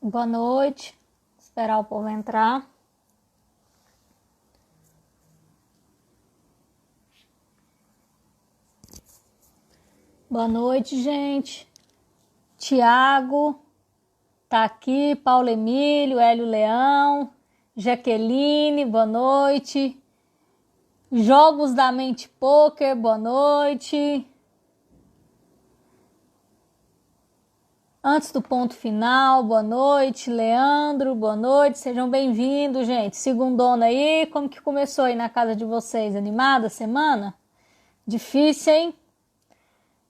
Boa noite. Esperar o povo entrar. Boa noite, gente. Tiago tá aqui, Paulo Emílio, Hélio Leão, Jaqueline, boa noite. Jogos da Mente Poker, boa noite. Antes do ponto final, boa noite, Leandro, boa noite, sejam bem-vindos, gente. Segundona aí, como que começou aí na casa de vocês? Animada a semana? Difícil, hein?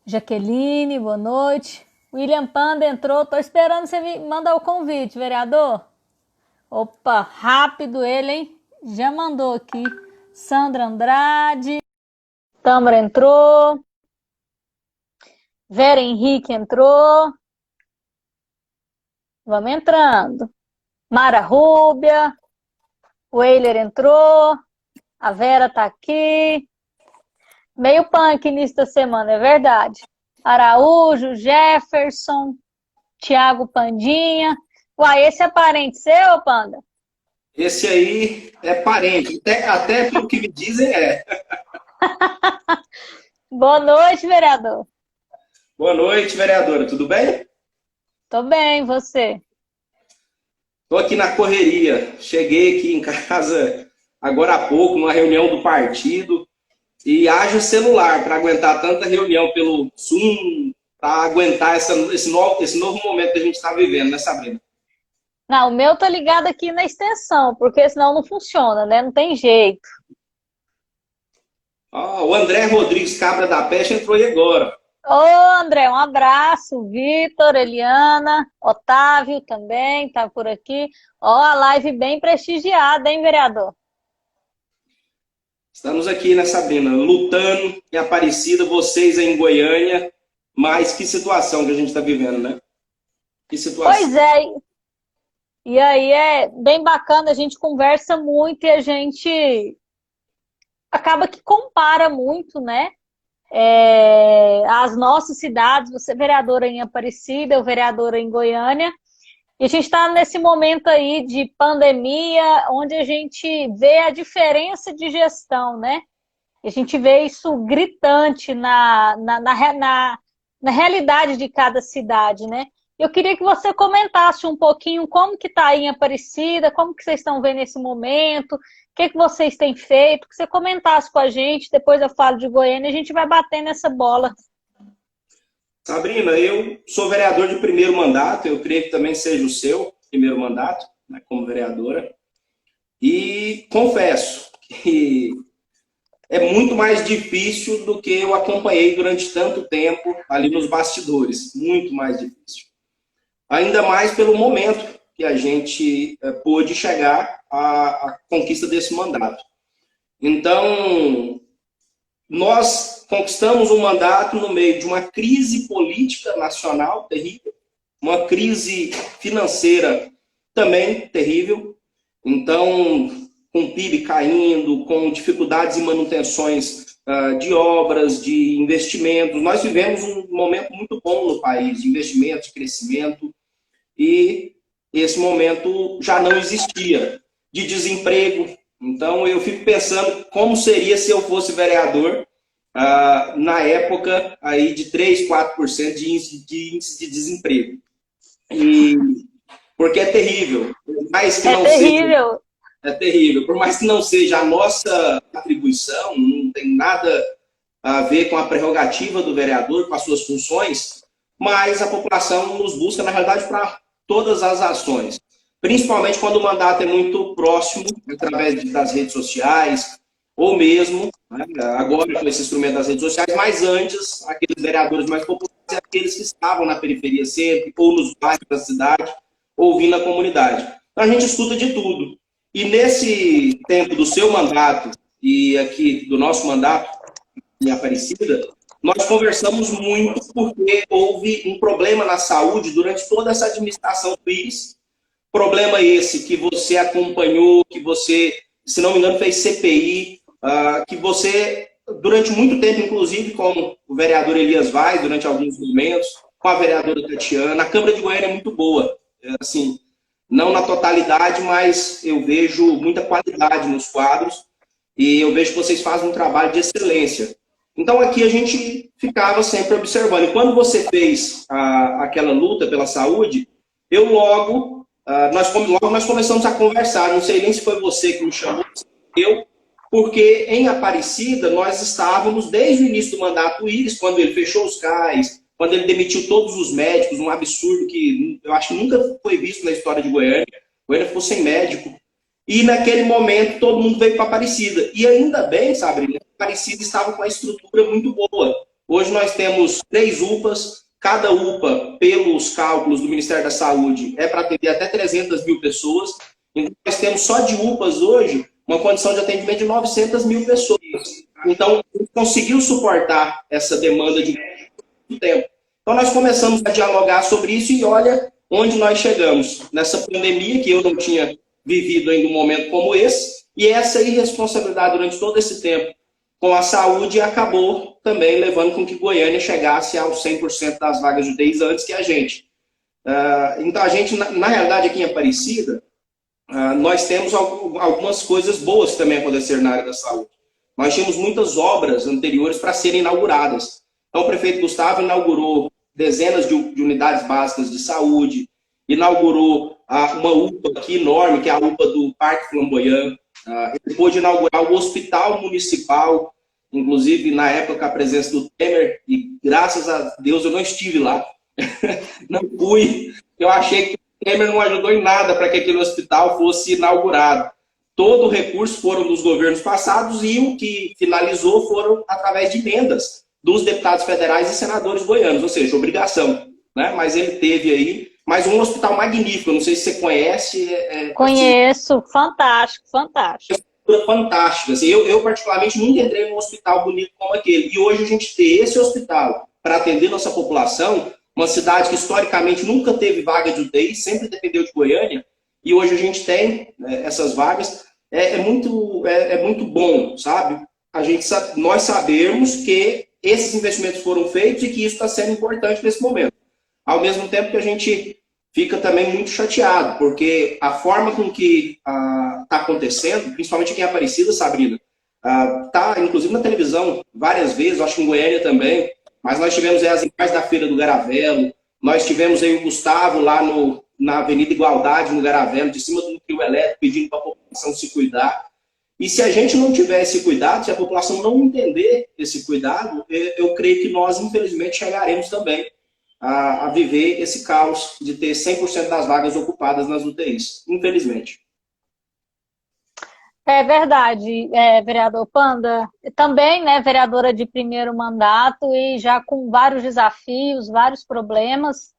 Jaqueline, boa noite. William Panda entrou, tô esperando você mandar o convite, vereador. Opa, rápido ele, hein? Já mandou aqui. Sandra Andrade. Tâmara entrou. Vera Henrique entrou. Vamos entrando. Mara Rúbia. Weiler entrou. A Vera tá aqui. Meio punk início da semana, é verdade. Araújo, Jefferson, Tiago Pandinha. Uai, esse é parente seu, Panda? Esse aí é parente, até pelo que me dizem é. Boa noite, vereador. Boa noite, vereadora, tudo bem? Tô bem, você? Estou aqui na correria. Cheguei aqui em casa agora há pouco, numa reunião do partido, e haja celular para aguentar tanta reunião pelo Zoom, para aguentar esse novo momento que a gente está vivendo, né, Sabrina? Não, o meu tá ligado aqui na extensão, porque senão não funciona, né? Não tem jeito. O André Rodrigues Cabra da Peste entrou aí agora. Ô, André, um abraço. Vitor, Eliana, Otávio também tá por aqui. Ó, a live bem prestigiada, hein, vereador? Estamos aqui, né, Sabrina, lutando em Aparecida, vocês aí em Goiânia, mas que situação que a gente está vivendo, né? Que situação. Pois é, e aí é bem bacana, a gente conversa muito e a gente acaba que compara muito, né? As nossas cidades, você é vereadora em Aparecida, eu vereadora em Goiânia, e a gente está nesse momento aí de pandemia, onde a gente vê a diferença de gestão, né? E a gente vê isso gritante na realidade de cada cidade, né? Eu queria que você comentasse um pouquinho como que está aí em Aparecida, como que vocês estão vendo esse momento, o que vocês têm feito, que você comentasse com a gente, depois eu falo de Goiânia, a gente vai bater nessa bola. Sabrina, eu sou vereador de primeiro mandato, eu creio que também seja o seu primeiro mandato, né, como vereadora, e confesso que é muito mais difícil do que eu acompanhei durante tanto tempo ali nos bastidores, muito mais difícil. Ainda mais pelo momento que a gente pôde chegar à conquista desse mandato. Então, nós conquistamos um mandato no meio de uma crise política nacional terrível, uma crise financeira também terrível. Então, com o PIB caindo, com dificuldades em manutenções de obras, de investimentos, nós vivemos um momento muito bom no país, de investimento, de crescimento, e esse momento já não existia, de desemprego. Então, eu fico pensando como seria se eu fosse vereador na época aí de 3, 4% de índice de desemprego. E, porque é terrível. Por mais que não terrível. Seja, é terrível. Por mais que não seja a nossa atribuição, não tem nada a ver com a prerrogativa do vereador, com as suas funções, mas a população nos busca, na realidade, para todas as ações. Principalmente quando o mandato é muito próximo, através das redes sociais, ou mesmo, né, agora com esse instrumento das redes sociais, mas antes, aqueles vereadores mais populares, aqueles que estavam na periferia sempre, ou nos bairros da cidade, ouvindo a comunidade. Então a gente escuta de tudo. E nesse tempo do seu mandato, e aqui do nosso mandato, em Aparecida, nós conversamos muito porque houve um problema na saúde durante toda essa administração Pires. Problema esse que você acompanhou, que você, se não me engano, fez CPI, que você, durante muito tempo, inclusive com o vereador Elias Vaz, durante alguns momentos, com a vereadora Tatiana, a Câmara de Goiânia é muito boa. assim, não na totalidade, mas eu vejo muita qualidade nos quadros e eu vejo que vocês fazem um trabalho de excelência. Então aqui a gente ficava sempre observando. E quando você fez aquela luta pela saúde, eu logo, nós começamos a conversar. Não sei nem se foi você que me chamou, eu, porque em Aparecida nós estávamos desde o início do mandato Íris, quando ele fechou os CAIS, quando ele demitiu todos os médicos, um absurdo que eu acho que nunca foi visto na história de Goiânia. Goiânia ficou sem médico. E naquele momento todo mundo veio para Aparecida. E ainda bem, Sabrina, Aparecida estava com uma estrutura muito boa. Hoje nós temos 3 UPAs, cada UPA, pelos cálculos do Ministério da Saúde, é para atender até 300 mil pessoas. Então nós temos só de UPAs hoje uma condição de atendimento de 900 mil pessoas. Então, conseguiu suportar essa demanda de muito tempo. Então nós começamos a dialogar sobre isso e olha onde nós chegamos. Nessa pandemia que eu não tinha vivido ainda um momento como esse, e essa irresponsabilidade durante todo esse tempo com a saúde acabou também levando com que Goiânia chegasse aos 100% das vagas de UTIs antes que a gente. Então, a gente, na realidade, aqui em Aparecida, nós temos algumas coisas boas também aconteceram na área da saúde. Nós tínhamos muitas obras anteriores para serem inauguradas. Então, o prefeito Gustavo inaugurou dezenas de unidades básicas de saúde, inaugurou uma UPA aqui enorme, que é a UPA do Parque Flamboyant. Ele pôde inaugurar o Hospital Municipal, inclusive na época com a presença do Temer, e graças a Deus eu não estive lá. Não fui. Eu achei que o Temer não ajudou em nada para que aquele hospital fosse inaugurado. Todo o recurso foram dos governos passados e o que finalizou foram através de emendas dos deputados federais e senadores goianos, ou seja, obrigação. Né? Mas ele teve aí mais um hospital magnífico, não sei se você conhece. Conheço, assim, fantástico, fantástico. Fantástica. Assim, eu, particularmente, nunca entrei num hospital bonito como aquele. E hoje a gente ter esse hospital para atender nossa população, uma cidade que historicamente nunca teve vaga de UTI, sempre dependeu de Goiânia, e hoje a gente tem essas vagas, é muito bom, sabe? Nós sabemos que esses investimentos foram feitos e que isso está sendo importante nesse momento. Ao mesmo tempo que a gente fica também muito chateado, porque a forma com que está acontecendo, principalmente aqui em Aparecida, Sabrina, está inclusive na televisão várias vezes, acho que em Goiânia também, mas nós tivemos as imagens da Feira do Garavelo, nós tivemos aí o Gustavo lá na Avenida Igualdade, no Garavelo, de cima do trio elétrico, pedindo para a população se cuidar. E se a gente não tiver esse cuidado, se a população não entender esse cuidado, eu creio que nós, infelizmente, chegaremos também a viver esse caos de ter 100% das vagas ocupadas nas UTIs, infelizmente. É verdade, vereador Panda. Também, né, vereadora de primeiro mandato e já com vários desafios, vários problemas.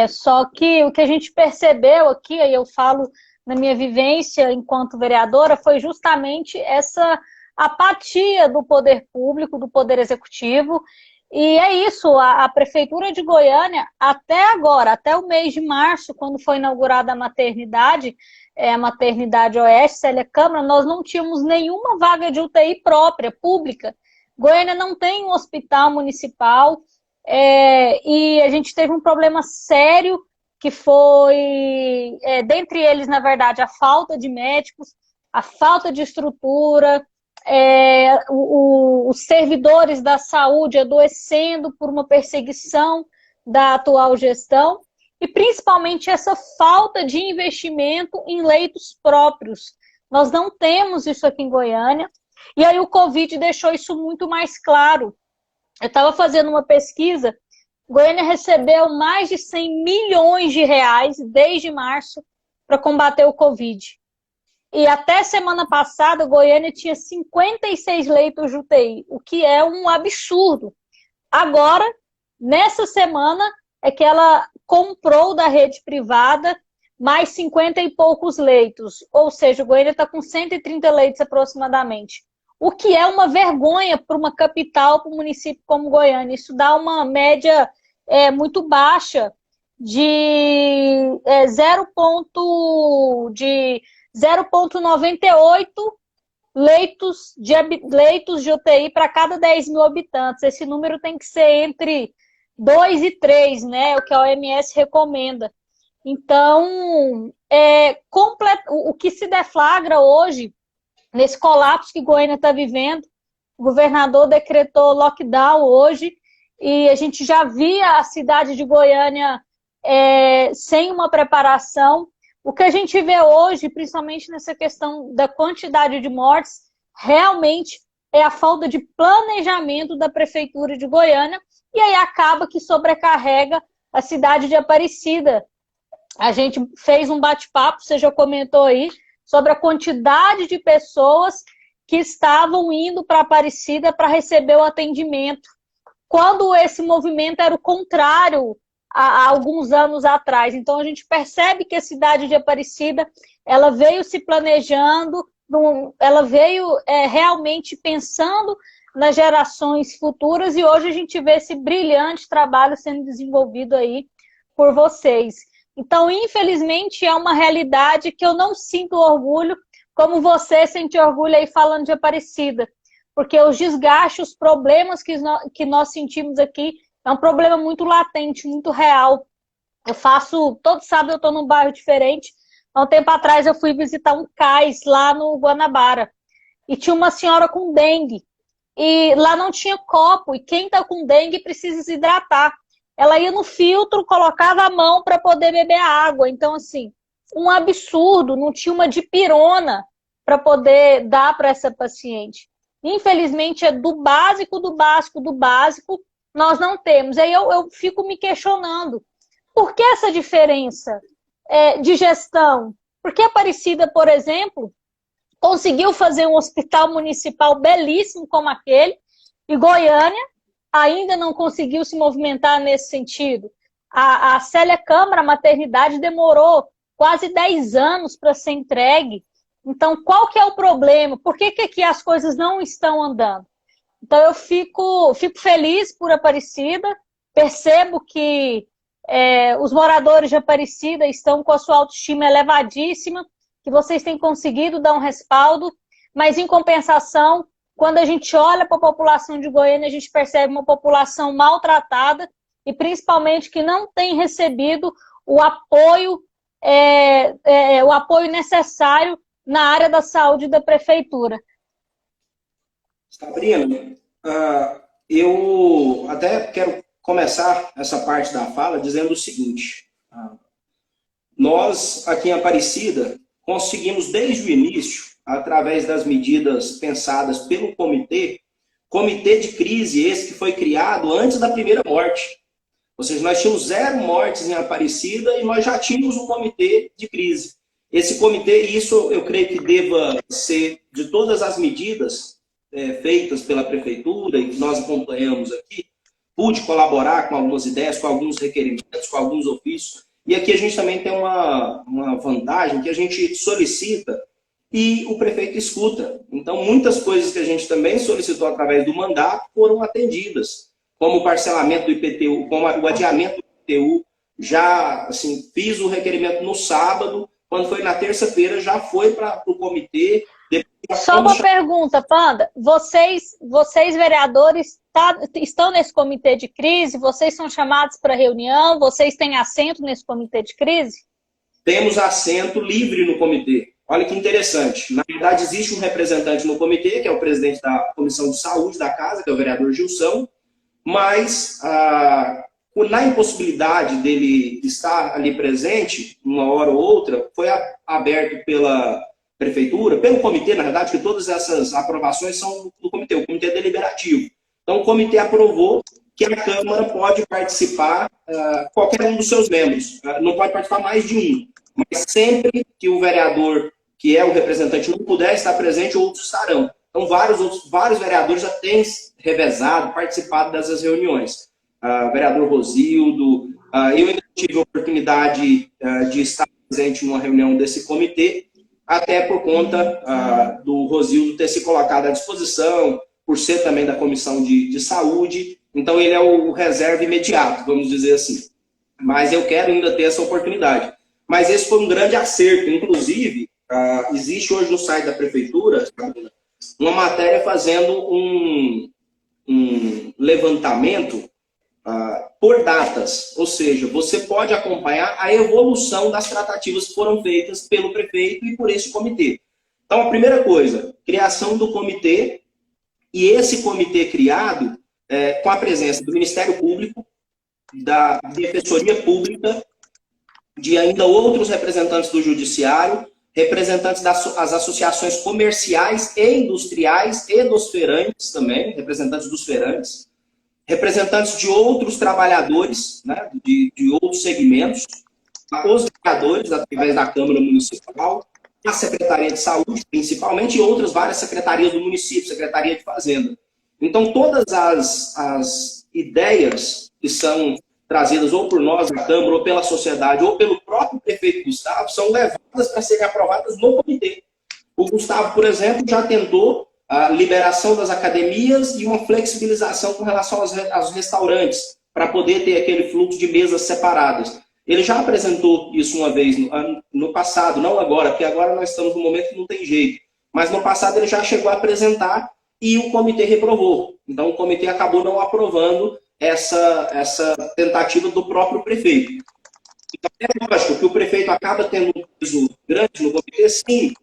Só que o que a gente percebeu aqui, aí eu falo na minha vivência enquanto vereadora, foi justamente essa apatia do poder público, do poder executivo. E é isso, a Prefeitura de Goiânia, até agora, até o mês de março, quando foi inaugurada a maternidade Oeste, Célia Câmara, nós não tínhamos nenhuma vaga de UTI própria, pública. Goiânia não tem um hospital municipal, e a gente teve um problema sério, que foi, dentre eles, na verdade, a falta de médicos, a falta de estrutura, os servidores da saúde adoecendo por uma perseguição da atual gestão e principalmente essa falta de investimento em leitos próprios. Nós não temos isso aqui em Goiânia e aí o Covid deixou isso muito mais claro. Eu estava fazendo uma pesquisa, Goiânia recebeu mais de 100 milhões de reais desde março para combater o Covid. E até semana passada, Goiânia tinha 56 leitos de UTI, o que é um absurdo. Agora, nessa semana, é que ela comprou da rede privada mais 50 e poucos leitos. Ou seja, Goiânia está com 130 leitos aproximadamente. O que é uma vergonha para uma capital, para um município como Goiânia. Isso dá uma média muito baixa de 0,98 leitos de UTI para cada 10 mil habitantes. Esse número tem que ser entre 2 e 3, né? O que a OMS recomenda. Então, o que se deflagra hoje, nesse colapso que Goiânia está vivendo, o governador decretou lockdown hoje, e a gente já via a cidade de Goiânia sem uma preparação. O que a gente vê hoje, principalmente nessa questão da quantidade de mortes, realmente é a falta de planejamento da Prefeitura de Goiânia, e aí acaba que sobrecarrega a cidade de Aparecida. A gente fez um bate-papo, você já comentou aí, sobre a quantidade de pessoas que estavam indo para Aparecida para receber o atendimento, quando esse movimento era o contrário há alguns anos atrás. Então, a gente percebe que a cidade de Aparecida, ela veio se planejando, ela veio realmente pensando nas gerações futuras, e hoje a gente vê esse brilhante trabalho sendo desenvolvido aí por vocês. Então, infelizmente, é uma realidade que eu não sinto orgulho, como você sente orgulho aí falando de Aparecida, porque os desgastes, os problemas que nós sentimos aqui, é um problema muito latente, muito real. Todo sábado eu estou num bairro diferente. Há um tempo atrás eu fui visitar um cais lá no Guanabara, e tinha uma senhora com dengue, e lá não tinha copo, e quem está com dengue precisa se hidratar. Ela ia no filtro, colocava a mão para poder beber a água. Então, assim, um absurdo, não tinha uma dipirona para poder dar para essa paciente. Infelizmente, é do básico, do básico, do básico, nós não temos. Aí eu fico me questionando, por que essa diferença de gestão? Porque Aparecida, por exemplo, conseguiu fazer um hospital municipal belíssimo como aquele, e Goiânia ainda não conseguiu se movimentar nesse sentido. A Célia Câmara, a maternidade, demorou quase 10 anos para ser entregue. Então, qual que é o problema? Por que aqui as coisas não estão andando? Então, eu fico feliz por Aparecida, percebo que os moradores de Aparecida estão com a sua autoestima elevadíssima, que vocês têm conseguido dar um respaldo, mas, em compensação, quando a gente olha para a população de Goiânia, a gente percebe uma população maltratada e, principalmente, que não tem recebido o apoio necessário na área da saúde da prefeitura. Sabrina, eu até quero começar essa parte da fala dizendo o seguinte. Nós, aqui em Aparecida, conseguimos desde o início, através das medidas pensadas pelo comitê de crise, esse que foi criado antes da primeira morte. Ou seja, nós tínhamos 0 mortes em Aparecida e nós já tínhamos um comitê de crise. Esse comitê, e isso eu creio que deva ser de todas as medidas feitas pela prefeitura e que nós acompanhamos aqui, pude colaborar com algumas ideias, com alguns requerimentos, com alguns ofícios. E aqui a gente também tem uma vantagem que a gente solicita e o prefeito escuta. Então, muitas coisas que a gente também solicitou através do mandato foram atendidas, como o parcelamento do IPTU, como o adiamento do IPTU. Já assim, fiz o requerimento no sábado, quando foi na terça-feira, já foi para o comitê. Só uma pergunta, Panda. Vocês vereadores, estão nesse comitê de crise? Vocês são chamados para reunião? Vocês têm assento nesse comitê de crise? Temos assento livre no comitê. Olha que interessante. Na verdade, existe um representante no comitê, que é o presidente da Comissão de Saúde da Casa, que é o vereador Gilson, mas na impossibilidade dele estar ali presente, uma hora ou outra, foi aberto pela prefeitura, pelo comitê, na verdade, que todas essas aprovações são do comitê, o comitê deliberativo. Então, o comitê aprovou que a Câmara pode participar, qualquer um dos seus membros, não pode participar mais de um, mas sempre que o vereador, que é o representante, não puder estar presente, outros estarão. Então, vários vereadores já têm revezado, participado dessas reuniões. Vereador Rosildo, eu ainda tive a oportunidade de estar presente numa reunião desse comitê, até por conta do Rosildo ter se colocado à disposição, por ser também da Comissão de Saúde. Então, ele é o reserva imediato, vamos dizer assim. Mas eu quero ainda ter essa oportunidade. Mas esse foi um grande acerto. Inclusive, existe hoje no site da Prefeitura uma matéria fazendo um levantamento por datas, ou seja, você pode acompanhar a evolução das tratativas que foram feitas pelo prefeito e por esse comitê. Então, a primeira coisa, criação do comitê, e esse comitê criado com a presença do Ministério Público, da Defensoria Pública, de ainda outros representantes do Judiciário, representantes das associações comerciais e industriais e dos feirantes também, representantes dos feirantes, representantes de outros trabalhadores, né, de outros segmentos, os vereadores, através da Câmara Municipal, a Secretaria de Saúde, principalmente, e outras várias secretarias do município, Secretaria de Fazenda. Então, todas as ideias que são trazidas ou por nós na Câmara, ou pela sociedade, ou pelo próprio prefeito Gustavo, são levadas para serem aprovadas no comitê. O Gustavo, por exemplo, já tentou a liberação das academias e uma flexibilização com relação aos restaurantes, para poder ter aquele fluxo de mesas separadas. Ele já apresentou isso uma vez no passado, não agora, porque agora nós estamos num momento que não tem jeito. Mas no passado ele já chegou a apresentar e o comitê reprovou. Então o comitê acabou não aprovando essa tentativa do próprio prefeito. Então é lógico que o prefeito acaba tendo um peso grande no comitê, sim,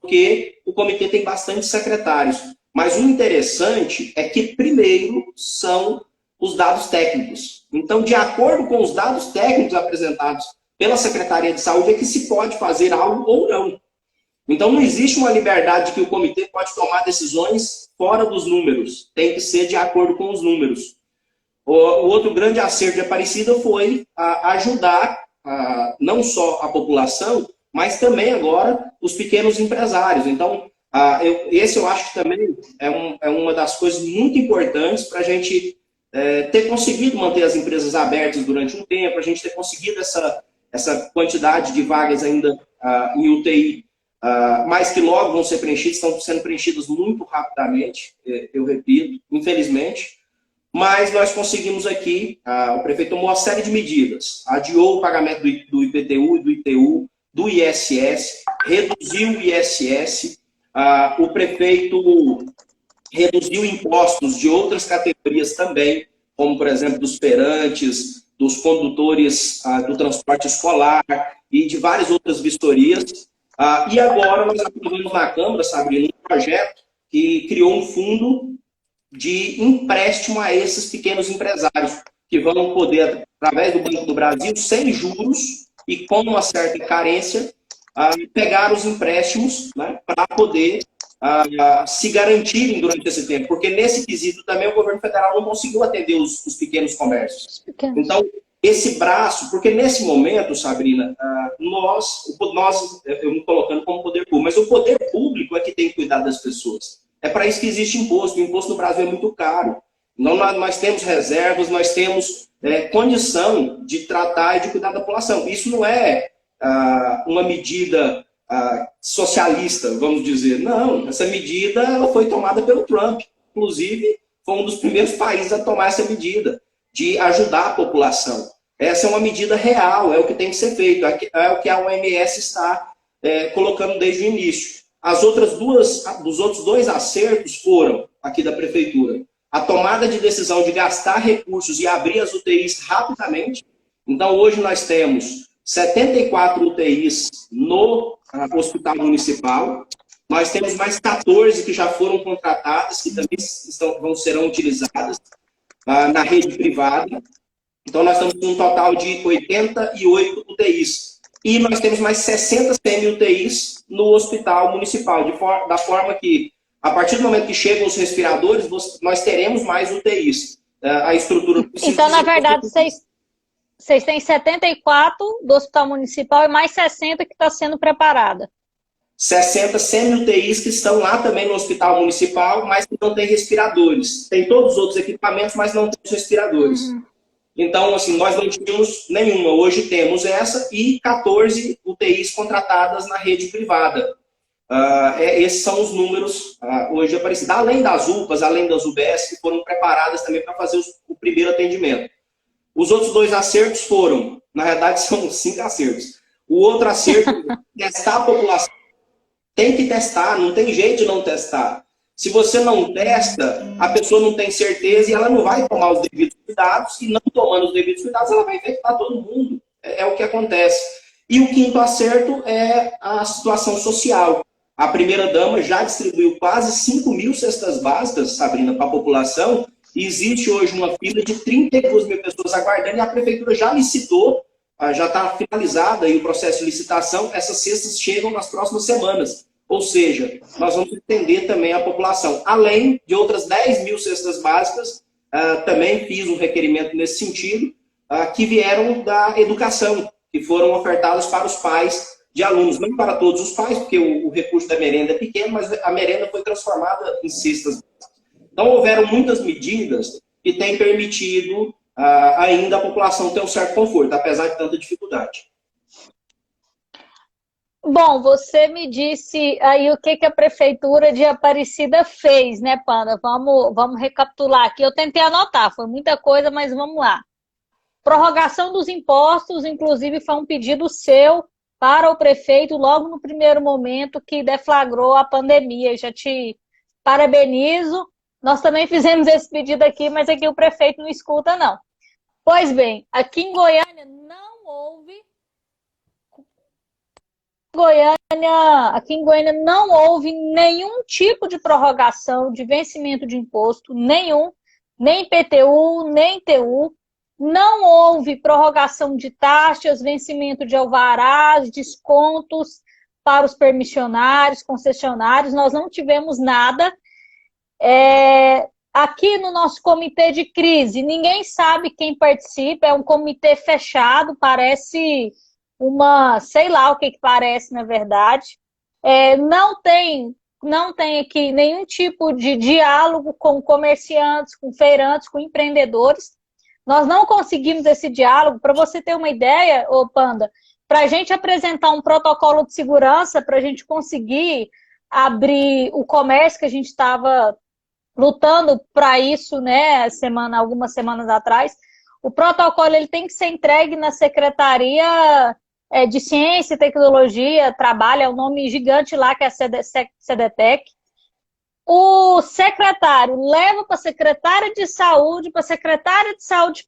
porque o comitê tem bastante secretários. Mas o interessante é que, primeiro, são os dados técnicos. Então, de acordo com os dados técnicos apresentados pela Secretaria de Saúde, é que se pode fazer algo ou não. Então, não existe uma liberdade que o comitê pode tomar decisões fora dos números. Tem que ser de acordo com os números. O outro grande acerto de Aparecida foi ajudar não só a população, mas também agora os pequenos empresários. Então, esse eu acho que também é uma das coisas muito importantes para a gente ter conseguido manter as empresas abertas durante um tempo, a gente ter conseguido essa quantidade de vagas ainda em UTI, mas que logo vão ser preenchidas, estão sendo preenchidas muito rapidamente, eu repito, infelizmente. Mas nós conseguimos aqui, o prefeito tomou uma série de medidas, adiou o pagamento do IPTU e do ITU, do ISS, reduziu o ISS, o prefeito reduziu impostos de outras categorias também, como, por exemplo, dos feirantes, dos condutores do transporte escolar e de várias outras vistorias. E agora nós aprovamos na Câmara, Sabrina, um projeto que criou um fundo de empréstimo a esses pequenos empresários, que vão poder, através do Banco do Brasil, sem juros e com uma certa carência, pegar os empréstimos, né, para poder se garantirem durante esse tempo. Porque nesse quesito também o governo federal não conseguiu atender os pequenos comércios. Então, esse braço, porque nesse momento, Sabrina, nós, eu me colocando como poder público, mas o poder público é que tem que cuidar das pessoas. É para isso que existe imposto. O imposto no Brasil é muito caro. Então, nós temos reservas, nós temos condição de tratar e de cuidar da população. Isso não é uma medida socialista, vamos dizer. Não, essa medida ela foi tomada pelo Trump. Inclusive, foi um dos primeiros países a tomar essa medida, de ajudar a população. Essa é uma medida real, é o que tem que ser feito, é o que a OMS está colocando desde o início. Os outros dois acertos foram, aqui da Prefeitura, a tomada de decisão de gastar recursos e abrir as UTIs rapidamente. Então, hoje nós temos 74 UTIs no Hospital Municipal. Nós temos mais 14 que já foram contratadas, que também serão utilizadas na rede privada. Então, nós estamos com um total de 88 UTIs. E nós temos mais 60 semi-UTIs no Hospital Municipal, da forma que, a partir do momento que chegam os respiradores, nós teremos mais UTIs. A estrutura... Então, na verdade, vocês têm 74 do Hospital Municipal e mais 60 que está sendo preparada. 60 semi-UTIs que estão lá também no Hospital Municipal, mas que não tem respiradores. Tem todos os outros equipamentos, mas não tem os respiradores. Então, assim, nós não tínhamos nenhuma. Hoje temos essa e 14 UTIs contratadas na rede privada. Esses são os números hoje aparecidos. Além das UPAs, além das UBS, que foram preparadas também para fazer o primeiro atendimento. Os outros dois acertos foram, na verdade, são 5 acertos. O outro acerto é testar a população. Tem que testar, não tem jeito de não testar. Se você não testa, a pessoa não tem certeza e ela não vai tomar os devidos cuidados, e não tomando os devidos cuidados, ela vai infectar todo mundo. É o que acontece. E o quinto acerto é a situação social. A primeira-dama já distribuiu quase 5 mil cestas básicas, Sabrina, para a população, e existe hoje uma fila de 32 mil pessoas aguardando, e a prefeitura já licitou, já está finalizada aí o processo de licitação, essas cestas chegam nas próximas semanas. Ou seja, nós vamos atender também a população. Além de outras 10 mil cestas básicas, também fiz um requerimento nesse sentido, que vieram da educação, que foram ofertadas para os pais de alunos, não para todos os pais, porque o recurso da merenda é pequeno, mas a merenda foi transformada em cestas básicas. Então, houveram muitas medidas que têm permitido ainda a população ter um certo conforto, apesar de tanta dificuldade. Bom, você me disse aí o que a Prefeitura de Aparecida fez, né, Panda? Vamos recapitular aqui. Eu tentei anotar, foi muita coisa, mas vamos lá. Prorrogação dos impostos, inclusive, foi um pedido seu para o prefeito logo no primeiro momento que deflagrou a pandemia. Já te parabenizo. Nós também fizemos esse pedido aqui, mas aqui o prefeito não escuta, não. Pois bem, aqui em Goiânia não houve... Aqui em Goiânia não houve nenhum tipo de prorrogação de vencimento de imposto, nenhum, nem IPTU, nem TU. Não houve prorrogação de taxas, vencimento de alvarás, descontos para os permissionários, concessionários. Nós não tivemos nada. Aqui no nosso comitê de crise, ninguém sabe quem participa, é um comitê fechado, parece sei lá o que parece, na verdade. Não tem aqui nenhum tipo de diálogo com comerciantes, com feirantes, com empreendedores. Nós não conseguimos esse diálogo. Para você ter uma ideia, ô Panda, para a gente apresentar um protocolo de segurança, para a gente conseguir abrir o comércio, que a gente estava lutando para isso, né, algumas semanas atrás, o protocolo ele tem que ser entregue na Secretaria de Ciência e Tecnologia, trabalha, é um nome gigante lá, que é a SEDETEC. O secretário leva para a secretária de saúde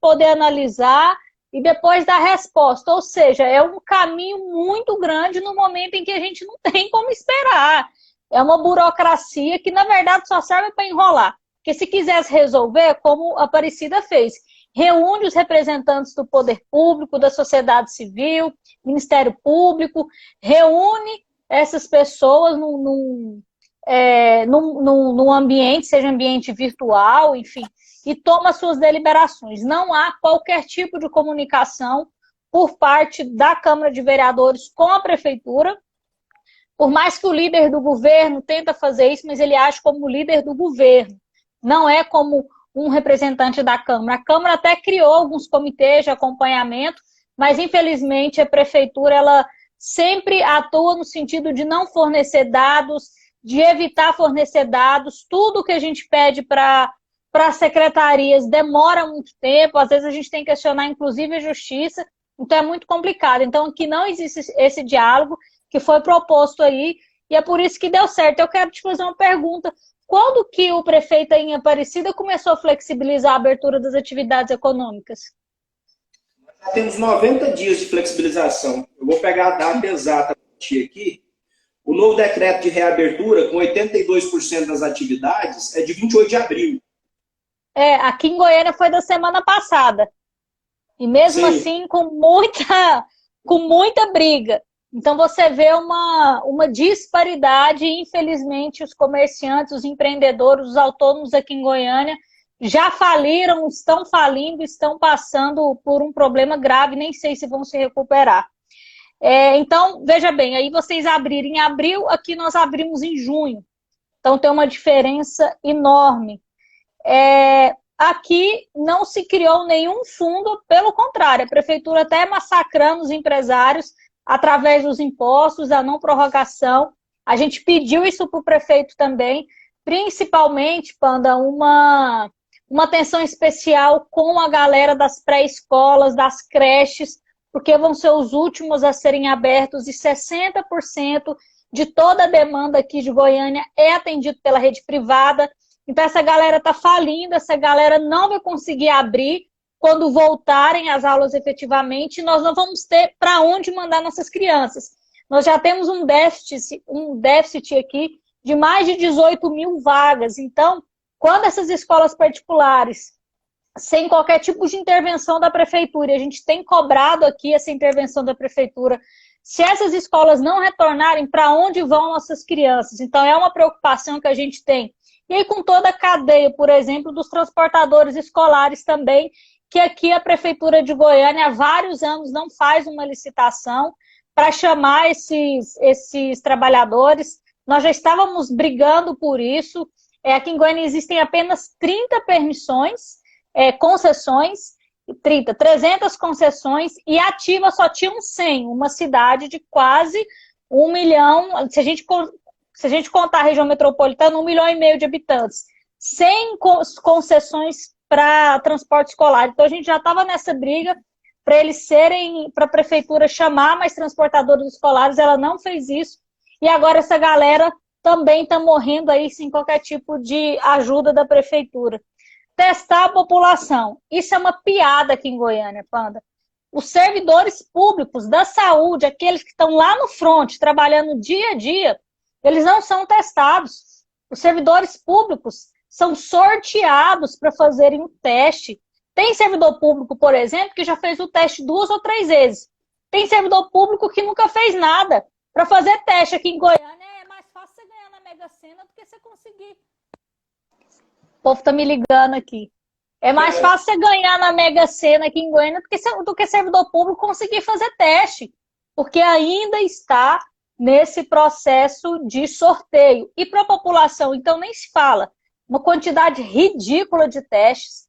poder analisar e depois dar resposta. Ou seja, é um caminho muito grande no momento em que a gente não tem como esperar. É uma burocracia que, na verdade, só serve para enrolar. Porque se quisesse resolver, como a Aparecida fez, reúne os representantes do poder público, da sociedade civil, Ministério Público, reúne essas pessoas num ambiente, seja ambiente virtual, enfim, e toma suas deliberações. Não há qualquer tipo de comunicação por parte da Câmara de Vereadores com a Prefeitura, por mais que o líder do governo tenta fazer isso, mas ele age como líder do governo, não é como um representante da Câmara. A Câmara até criou alguns comitês de acompanhamento, mas infelizmente a Prefeitura ela sempre atua no sentido de não fornecer dados, de evitar fornecer dados. Tudo que a gente pede para as secretarias demora muito tempo, às vezes a gente tem que questionar inclusive a justiça, então é muito complicado. Então aqui não existe esse diálogo que foi proposto aí, e é por isso que deu certo. Eu quero te fazer uma pergunta. Quando que o prefeito aí em Aparecida começou a flexibilizar a abertura das atividades econômicas? Já temos 90 dias de flexibilização. Eu vou pegar a data exata aqui. O novo decreto de reabertura, com 82% das atividades, é de 28 de abril. Aqui em Goiânia foi da semana passada. E mesmo Sim. assim, com muita briga. Então, você vê uma disparidade e, infelizmente, os comerciantes, os empreendedores, os autônomos aqui em Goiânia já faliram, estão falindo, estão passando por um problema grave, nem sei se vão se recuperar. Então, veja bem, aí vocês abriram em abril, aqui nós abrimos em junho. Então, tem uma diferença enorme. Aqui não se criou nenhum fundo, pelo contrário, a prefeitura até massacrando os empresários, através dos impostos, a não prorrogação. A gente pediu isso para o prefeito também, principalmente, Panda, uma atenção especial com a galera das pré-escolas, das creches, porque vão ser os últimos a serem abertos e 60% de toda a demanda aqui de Goiânia é atendido pela rede privada. Então, essa galera está falindo, essa galera não vai conseguir abrir quando voltarem às aulas efetivamente, nós não vamos ter para onde mandar nossas crianças. Nós já temos um déficit aqui de mais de 18 mil vagas. Então, quando essas escolas particulares, sem qualquer tipo de intervenção da prefeitura, e a gente tem cobrado aqui essa intervenção da prefeitura, se essas escolas não retornarem, para onde vão nossas crianças? Então, é uma preocupação que a gente tem. E aí, com toda a cadeia, por exemplo, dos transportadores escolares também, que aqui a Prefeitura de Goiânia há vários anos não faz uma licitação para chamar esses trabalhadores. Nós já estávamos brigando por isso. Aqui em Goiânia existem apenas 30 permissões, concessões, 300 concessões, e ativa só tinham 100, uma cidade de quase 1 milhão, se a gente contar a região metropolitana, 1,5 milhão de habitantes, 100 concessões para transporte escolar. Então a gente já estava nessa briga para a prefeitura chamar mais transportadores escolares, ela não fez isso, e agora essa galera também está morrendo aí sem qualquer tipo de ajuda da prefeitura. Testar a população, isso é uma piada aqui em Goiânia, Panda. Os servidores públicos da saúde, aqueles que estão lá no front, trabalhando dia a dia, eles não são testados. Os servidores públicos são sorteados para fazerem o teste. Tem servidor público, por exemplo, que já fez o teste 2 ou 3 vezes. Tem servidor público que nunca fez nada. Para fazer teste aqui em Goiânia é mais fácil você ganhar na Mega Sena do que você conseguir. O povo tá me ligando aqui. É mais fácil você ganhar na Mega Sena aqui em Goiânia do que servidor público conseguir fazer teste. Porque ainda está nesse processo de sorteio. E para a população, então, nem se fala. Uma quantidade ridícula de testes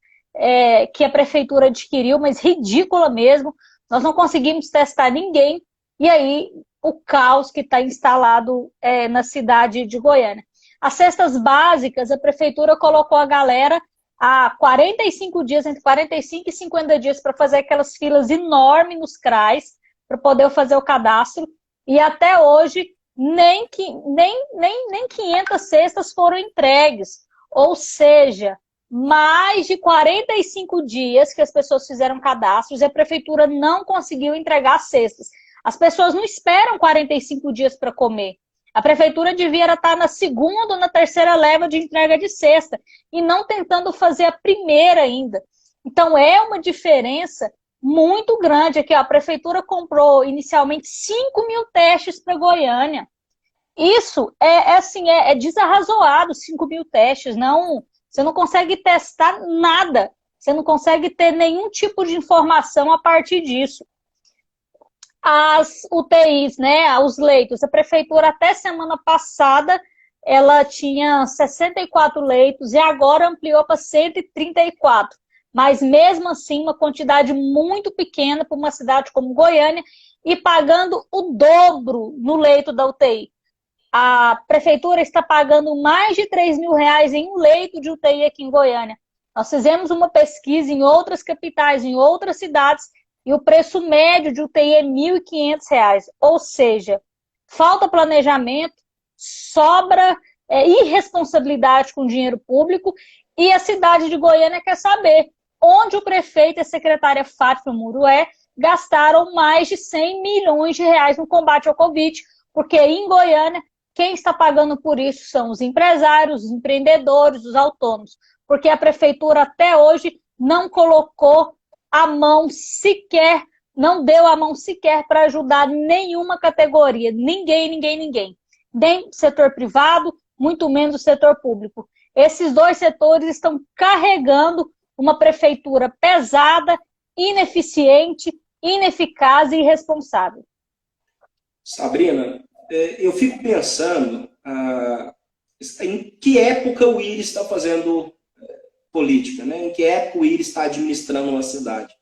que a prefeitura adquiriu, mas ridícula mesmo. Nós não conseguimos testar ninguém. E aí, o caos que está instalado na cidade de Goiânia. As cestas básicas, a prefeitura colocou a galera há 45 dias, entre 45 e 50 dias, para fazer aquelas filas enormes nos CRAs, para poder fazer o cadastro. E até hoje, nem 500 cestas foram entregues. Ou seja, mais de 45 dias que as pessoas fizeram cadastros e a prefeitura não conseguiu entregar cestas. As pessoas não esperam 45 dias para comer. A prefeitura devia estar na segunda ou na terceira leva de entrega de cesta e não tentando fazer a primeira ainda. Então é uma diferença muito grande aqui. A prefeitura comprou inicialmente 5 mil testes para Goiânia. Isso é desarrazoado, 5 mil testes. Não, você não consegue testar nada. Você não consegue ter nenhum tipo de informação a partir disso. As UTIs, né, os leitos, a prefeitura até semana passada, ela tinha 64 leitos e agora ampliou para 134. Mas mesmo assim, uma quantidade muito pequena para uma cidade como Goiânia e pagando o dobro no leito da UTI. A prefeitura está pagando mais de R$3 mil em um leito de UTI aqui em Goiânia. Nós fizemos uma pesquisa em outras capitais, em outras cidades, e o preço médio de UTI é R$ 1.500. Ou seja, falta planejamento, sobra irresponsabilidade com o dinheiro público, e a cidade de Goiânia quer saber onde o prefeito e a secretária Fátima Murué gastaram mais de R$100 milhões no combate ao Covid, porque em Goiânia, quem está pagando por isso são os empresários, os empreendedores, os autônomos, porque a prefeitura até hoje não colocou a mão sequer, não deu a mão sequer para ajudar nenhuma categoria, ninguém, nem setor privado, muito menos o setor público. Esses dois setores estão carregando uma prefeitura pesada, ineficiente, ineficaz e irresponsável. Sabrina, eu fico pensando em que época o Íris está fazendo política, né? Em que época o Íris está administrando uma cidade.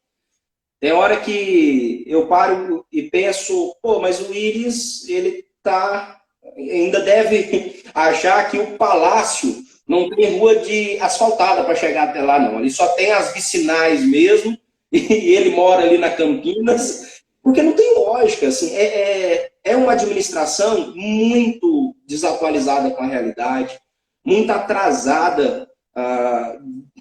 Tem hora que eu paro e penso, pô, mas o Íris, ele ainda deve achar que o Palácio não tem rua asfaltada para chegar até lá, não. Ele só tem as vicinais mesmo, e ele mora ali na Campinas, Porque não tem lógica, assim, é uma administração muito desatualizada com a realidade, muito atrasada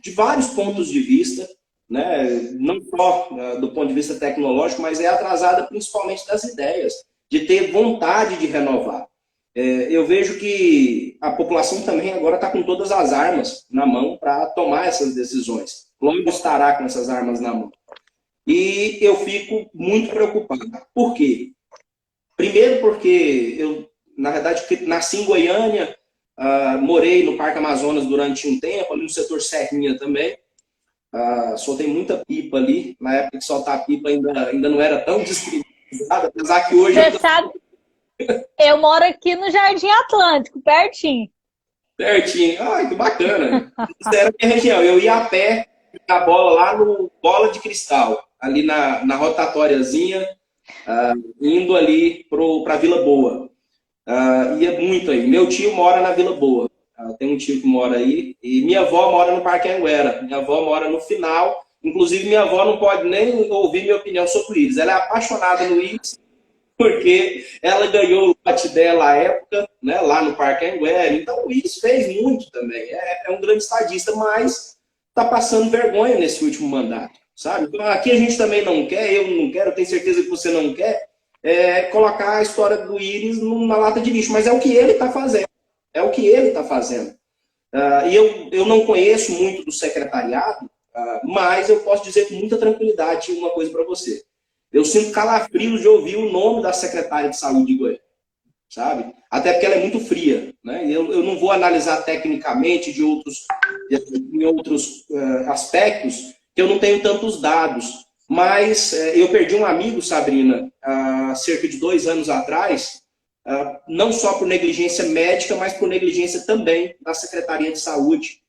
de vários pontos de vista, né? Não só do ponto de vista tecnológico, mas é atrasada principalmente das ideias, de ter vontade de renovar. Eu vejo que a população também agora está com todas as armas na mão para tomar essas decisões. Logo estará com essas armas na mão. E eu fico muito preocupado. Por quê? Primeiro porque eu, na verdade, nasci em Goiânia, morei no Parque Amazonas durante um tempo, ali no setor Serrinha também. Soltei muita pipa ali. Na época que soltar pipa ainda não era tão distribuída, apesar que hoje... Você sabe, eu moro aqui no Jardim Atlântico, pertinho. Pertinho. Ai, que bacana. Isso era a minha região. Eu ia a pé a bola lá no Bola de Cristal, ali na rotatóriazinha, indo ali para Vila Boa. Ia muito aí. Meu tio mora na Vila Boa. Tem um tio que mora aí. E minha avó mora no Parque Anguera. Minha avó mora no final. Inclusive, minha avó não pode nem ouvir minha opinião sobre o Íris. Ela é apaixonada no Íris, porque ela ganhou o lote dela à época, né, lá no Parque Anguera. Então, o Íris fez muito também. É um grande estadista, mas está passando vergonha nesse último mandato, sabe? Então, aqui a gente também não quer, eu não quero, tenho certeza que você não quer, colocar a história do Íris numa lata de lixo, mas é o que ele está fazendo. É o que ele está fazendo. E eu não conheço muito do secretariado, mas eu posso dizer com muita tranquilidade uma coisa para você. Eu sinto calafrios de ouvir o nome da secretária de saúde de Goiânia, sabe? Até porque ela é muito fria, né? Eu não vou analisar tecnicamente em outros aspectos, que eu não tenho tantos dados. Mas eu perdi um amigo, Sabrina, há cerca de 2 anos atrás, não só por negligência médica, mas por negligência também da Secretaria de Saúde.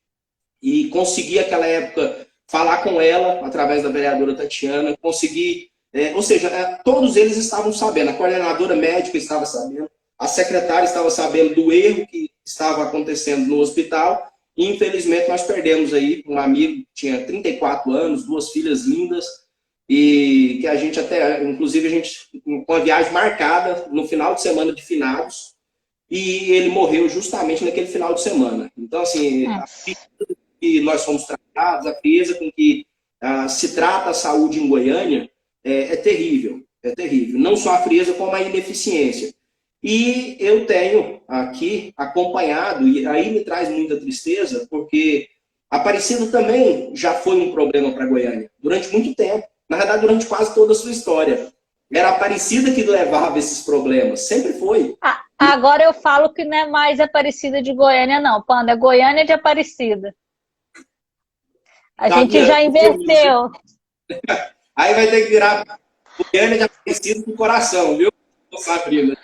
E consegui, naquela época, falar com ela, através da vereadora Tatiana, consegui... ou seja, todos eles estavam sabendo, a coordenadora médica estava sabendo, a secretária estava sabendo do erro que estava acontecendo no hospital, e infelizmente nós perdemos aí um amigo que tinha 34 anos, 2 filhas lindas, e que a gente até, inclusive a gente, com a viagem marcada no final de semana de finados, e ele morreu justamente naquele final de semana. Então, assim, a frieza que nós fomos tratados, a frieza com que se trata a saúde em Goiânia, é terrível, é terrível. Não só a frieza, como a ineficiência. E eu tenho aqui acompanhado, e aí me traz muita tristeza, porque Aparecida também já foi um problema para Goiânia, durante muito tempo. Na verdade, durante quase toda a sua história. Era a Aparecida que levava esses problemas, sempre foi. Agora eu falo que não é mais Aparecida de Goiânia, não, Panda, é Goiânia de Aparecida. A gente já inverteu. Aí vai ter que virar Goiânia de Aparecida com coração, viu, Sabrina?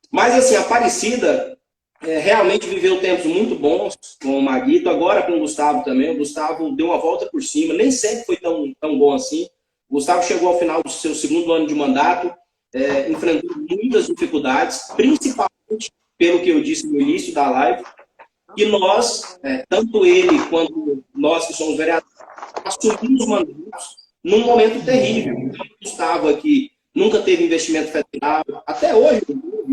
Mas assim, Aparecida realmente viveu tempos muito bons com o Maguito, agora com o Gustavo também. O Gustavo deu uma volta por cima, nem sempre foi tão bom assim. O Gustavo chegou ao final do seu 2º ano de mandato, enfrentando muitas dificuldades, principalmente pelo que eu disse no início da live, que nós, tanto ele quanto nós que somos vereadores, assumimos mandatos num momento terrível. Então, o Gustavo aqui nunca teve investimento federal, até hoje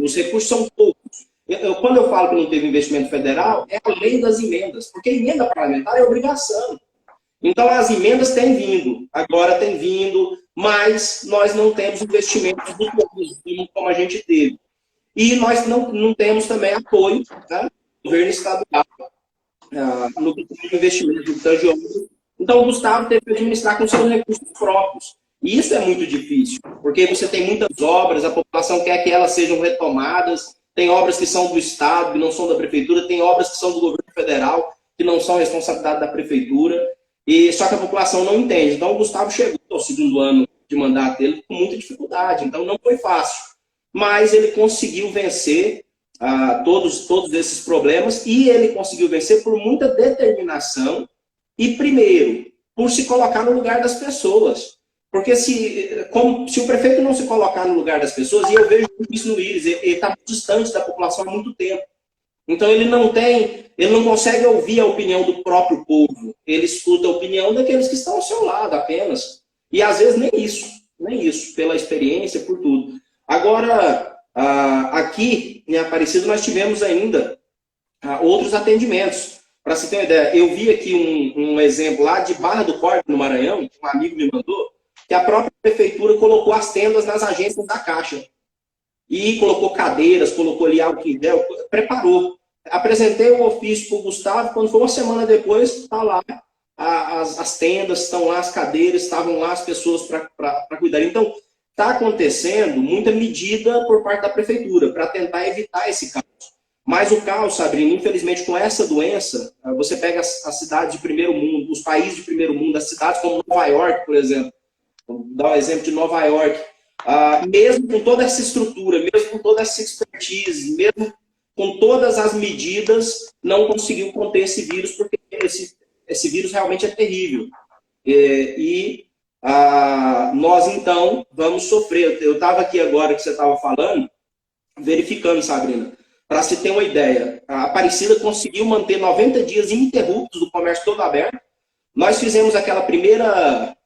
os recursos são poucos. Quando eu falo que não teve investimento federal, é a lei das emendas, porque emenda parlamentar é obrigação. Então as emendas têm vindo, agora tem vindo, mas nós não temos investimentos do como a gente teve. E nós não temos também apoio, né, do governo estadual no investimento do Tangiolo. Então o Gustavo teve que administrar com seus recursos próprios. E isso é muito difícil, porque você tem muitas obras, a população quer que elas sejam retomadas, tem obras que são do Estado, que não são da Prefeitura, tem obras que são do governo federal, que não são responsabilidade da Prefeitura, e só que a população não entende. Então o Gustavo chegou ao 2º ano de mandato dele com muita dificuldade, então não foi fácil. Mas ele conseguiu vencer todos esses problemas, e ele conseguiu vencer por muita determinação e, primeiro, por se colocar no lugar das pessoas. Porque se o prefeito não se colocar no lugar das pessoas, e eu vejo isso no Íris, ele está distante da população há muito tempo. Então ele não consegue ouvir a opinião do próprio povo, ele escuta a opinião daqueles que estão ao seu lado apenas. E às vezes nem isso, pela experiência, por tudo. Agora, aqui em Aparecida nós tivemos ainda outros atendimentos. Para você ter uma ideia, eu vi aqui um exemplo lá de Barra do Corte, no Maranhão, que um amigo me mandou, que a própria prefeitura colocou as tendas nas agências da Caixa. E colocou cadeiras, colocou ali álcool em gel, preparou. Apresentei o ofício para o Gustavo, quando foi uma semana depois, está lá, as tendas estão lá, as cadeiras, estavam lá as pessoas para cuidar. Então, está acontecendo muita medida por parte da prefeitura para tentar evitar esse caos. Mas o caos, Sabrina, infelizmente, com essa doença, você pega as cidades de primeiro mundo, os países de primeiro mundo, as cidades como Nova York, por exemplo, vou dar um exemplo de Nova York, mesmo com toda essa estrutura, mesmo com toda essa expertise, mesmo com todas as medidas, não conseguiu conter esse vírus, porque esse vírus realmente é terrível. Nós, então, vamos sofrer. Eu estava aqui agora que você estava falando, verificando, Sabrina, para se ter uma ideia, a Aparecida conseguiu manter 90 dias ininterruptos do comércio todo aberto. Nós fizemos aquela primeira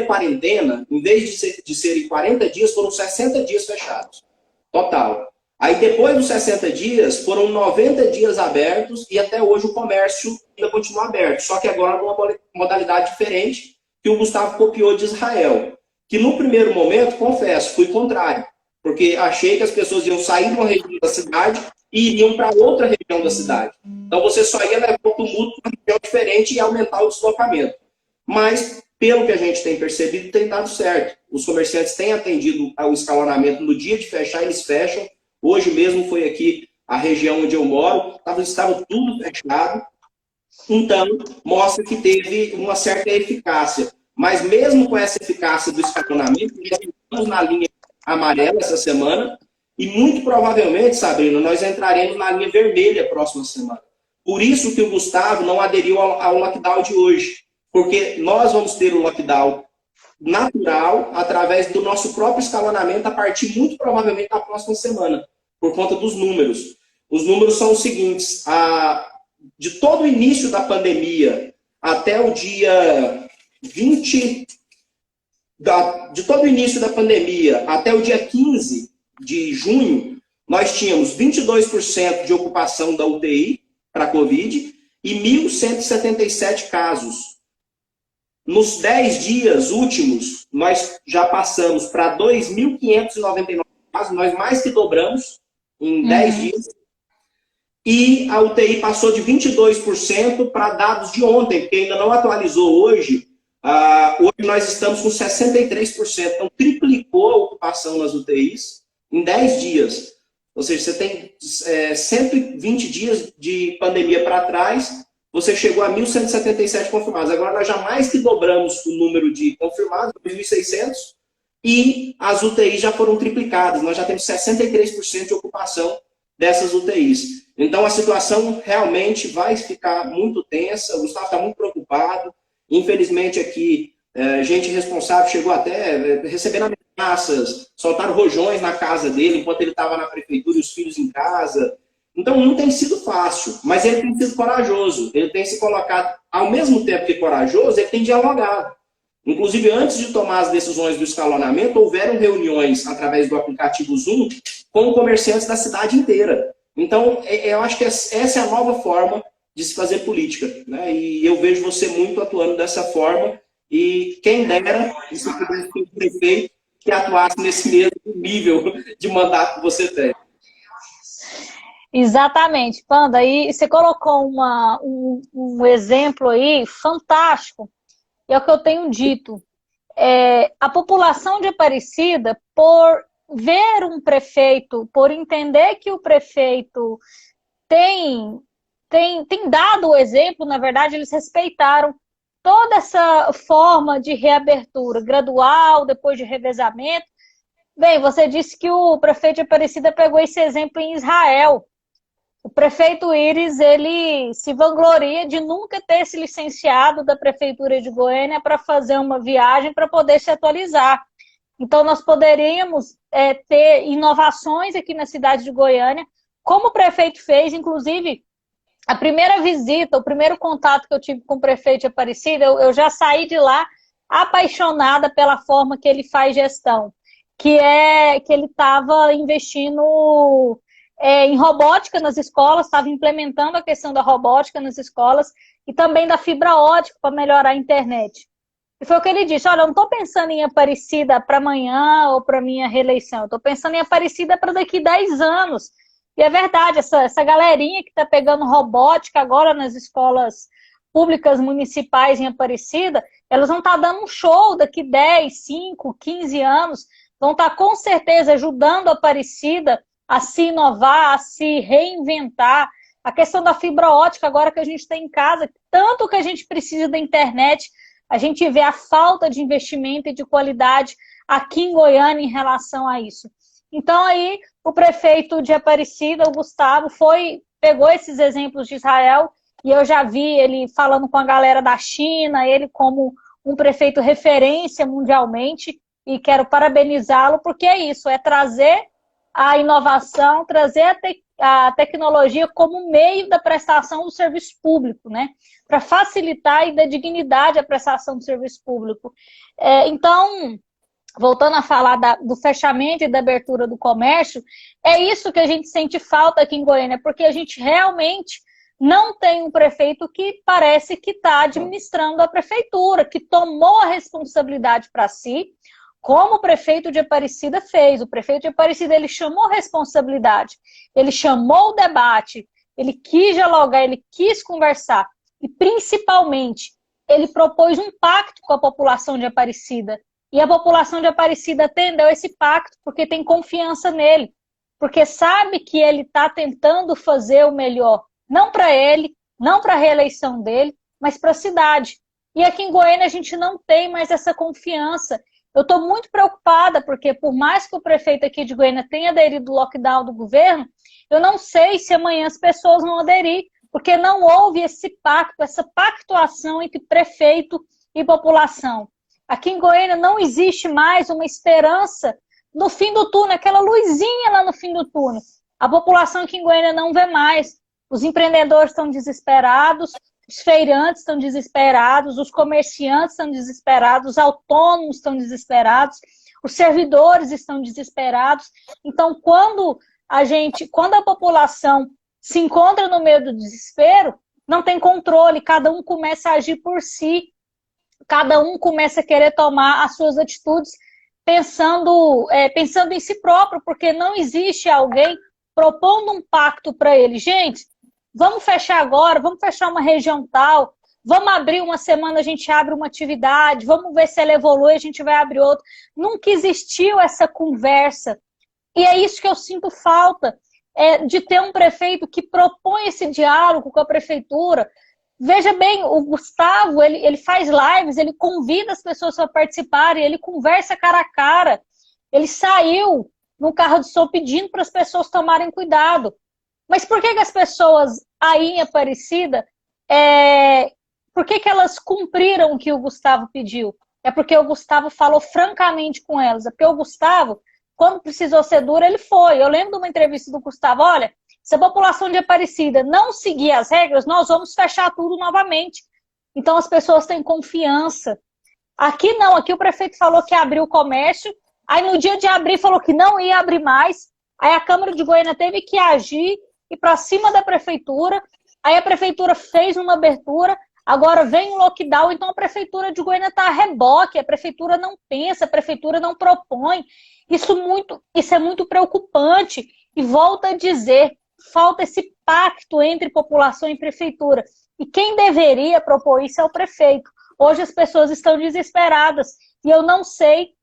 quarentena, em vez de serem 40 dias, foram 60 dias fechados, total. Aí depois dos 60 dias, foram 90 dias abertos e até hoje o comércio ainda continua aberto, só que agora numa modalidade diferente que o Gustavo copiou de Israel. Que no primeiro momento, confesso, fui contrário, porque achei que as pessoas iam sair de uma região da cidade e iriam para outra região da cidade. Então você só ia levar o tumulto para uma região diferente e aumentar o deslocamento. Mas, pelo que a gente tem percebido, tem dado certo. Os comerciantes têm atendido ao escalonamento no dia de fechar, eles fecham. Hoje mesmo foi aqui a região onde eu moro, estava tudo fechado. Então, mostra que teve uma certa eficácia. Mas mesmo com essa eficácia do escalonamento, já estamos na linha amarela essa semana, e muito provavelmente, Sabrina, nós entraremos na linha vermelha próxima semana. Por isso que o Gustavo não aderiu ao lockdown de hoje. Porque nós vamos ter o lockdown natural através do nosso próprio escalonamento a partir, muito provavelmente, da próxima semana, por conta dos números. Os números são os seguintes. De todo o início da pandemia até o dia 20... De todo o início da pandemia até o dia 15 de junho, nós tínhamos 22% de ocupação da UTI para Covid e 1.177 casos. Nos 10 dias últimos, nós já passamos para 2.599 casos, nós mais que dobramos em 10 dias. E a UTI passou de 22% para dados de ontem, porque ainda não atualizou hoje. Hoje nós estamos com 63%, então triplicou a ocupação nas UTIs em 10 dias. Ou seja, você tem 120 dias de pandemia para trás, você chegou a 1.177 confirmados. Agora nós já mais que dobramos o número de confirmados, 2.600, e as UTIs já foram triplicadas. Nós já temos 63% de ocupação dessas UTIs. Então a situação realmente vai ficar muito tensa, o Gustavo está muito preocupado. Infelizmente aqui, gente responsável chegou até recebendo ameaças, soltaram rojões na casa dele enquanto ele estava na prefeitura e os filhos em casa. Então não tem sido fácil, mas ele tem sido corajoso. Ele tem se colocado, ao mesmo tempo que corajoso, ele tem dialogado. Inclusive, antes de tomar as decisões do escalonamento, houveram reuniões através do aplicativo Zoom com comerciantes da cidade inteira. Então, eu acho que essa é a nova forma de se fazer política, né? E eu vejo você muito atuando dessa forma, e quem dera, isso pudesse ter um prefeito que atuasse nesse mesmo nível de mandato que você tem. Exatamente, Panda, e você colocou um exemplo aí fantástico, e é o que eu tenho dito. A população de Aparecida, por ver um prefeito, por entender que o prefeito tem dado o exemplo, na verdade, eles respeitaram toda essa forma de reabertura gradual, depois de revezamento. Bem, você disse que o prefeito de Aparecida pegou esse exemplo em Israel. O prefeito Iris, ele se vangloria de nunca ter se licenciado da Prefeitura de Goiânia para fazer uma viagem para poder se atualizar. Então, nós poderíamos ter inovações aqui na cidade de Goiânia, como o prefeito fez, inclusive, a primeira visita, o primeiro contato que eu tive com o prefeito de Aparecida, eu já saí de lá apaixonada pela forma que ele faz gestão, que é que ele estava investindo em robótica nas escolas, estava implementando a questão da robótica nas escolas e também da fibra ótica para melhorar a internet. E foi o que ele disse, olha, eu não estou pensando em Aparecida para amanhã ou para minha reeleição, eu estou pensando em Aparecida para daqui 10 anos. E é verdade, essa galerinha que está pegando robótica agora nas escolas públicas municipais em Aparecida, elas vão estar dando um show daqui 10, 5, 15 anos, vão estar com certeza ajudando a Aparecida a se inovar, a se reinventar. A questão da fibra ótica agora que a gente tem em casa, tanto que a gente precisa da internet, a gente vê a falta de investimento e de qualidade aqui em Goiânia em relação a isso. Então aí o prefeito de Aparecida, o Gustavo, pegou esses exemplos de Israel e eu já vi ele falando com a galera da China, ele como um prefeito referência mundialmente e quero parabenizá-lo porque é isso, é trazer a inovação, trazer a tecnologia como meio da prestação do serviço público, né? Para facilitar e dar dignidade à prestação do serviço público. Então, voltando a falar do fechamento e da abertura do comércio, é isso que a gente sente falta aqui em Goiânia, porque a gente realmente não tem um prefeito que parece que está administrando a prefeitura, que tomou a responsabilidade para si, como o prefeito de Aparecida fez. O prefeito de Aparecida, ele chamou responsabilidade, ele chamou o debate, ele quis dialogar, ele quis conversar e, principalmente, ele propôs um pacto com a população de Aparecida. E a população de Aparecida atendeu esse pacto porque tem confiança nele, porque sabe que ele está tentando fazer o melhor, não para ele, não para a reeleição dele, mas para a cidade. E aqui em Goiânia a gente não tem mais essa confiança. Eu estou muito preocupada, porque por mais que o prefeito aqui de Goiânia tenha aderido ao lockdown do governo, eu não sei se amanhã as pessoas vão aderir, porque não houve esse pacto, essa pactuação entre prefeito e população. Aqui em Goiânia não existe mais uma esperança no fim do túnel, aquela luzinha lá no fim do túnel. A população aqui em Goiânia não vê mais. Os empreendedores estão desesperados, os feirantes estão desesperados, os comerciantes estão desesperados, os autônomos estão desesperados, os servidores estão desesperados. Então, quando a população se encontra no meio do desespero, não tem controle, cada um começa a agir por si, cada um começa a querer tomar as suas atitudes pensando em si próprio, porque não existe alguém propondo um pacto para ele. Gente, vamos fechar agora, vamos fechar uma região tal, vamos abrir uma semana, a gente abre uma atividade, vamos ver se ela evolui, a gente vai abrir outra. Nunca existiu essa conversa. E é isso que eu sinto falta, de ter um prefeito que propõe esse diálogo com a prefeitura. Veja bem, o Gustavo, ele faz lives, ele convida as pessoas para participarem, ele conversa cara a cara. Ele saiu no carro de som pedindo para as pessoas tomarem cuidado. Mas por que as pessoas aí em Aparecida, por que elas cumpriram o que o Gustavo pediu? É porque o Gustavo falou francamente com elas. É porque o Gustavo, quando precisou ser duro, ele foi. Eu lembro de uma entrevista do Gustavo, olha, se a população de Aparecida não seguir as regras, nós vamos fechar tudo novamente. Então as pessoas têm confiança. Aqui não, aqui o prefeito falou que abriu o comércio, aí no dia de abrir falou que não ia abrir mais, aí a Câmara de Goiânia teve que agir e para cima da prefeitura, aí a prefeitura fez uma abertura, agora vem um lockdown, então a prefeitura de Goiânia está a reboque, a prefeitura não pensa, a prefeitura não propõe. Isso é muito preocupante. E volto a dizer, falta esse pacto entre população e prefeitura. E quem deveria propor isso é o prefeito. Hoje as pessoas estão desesperadas e eu não sei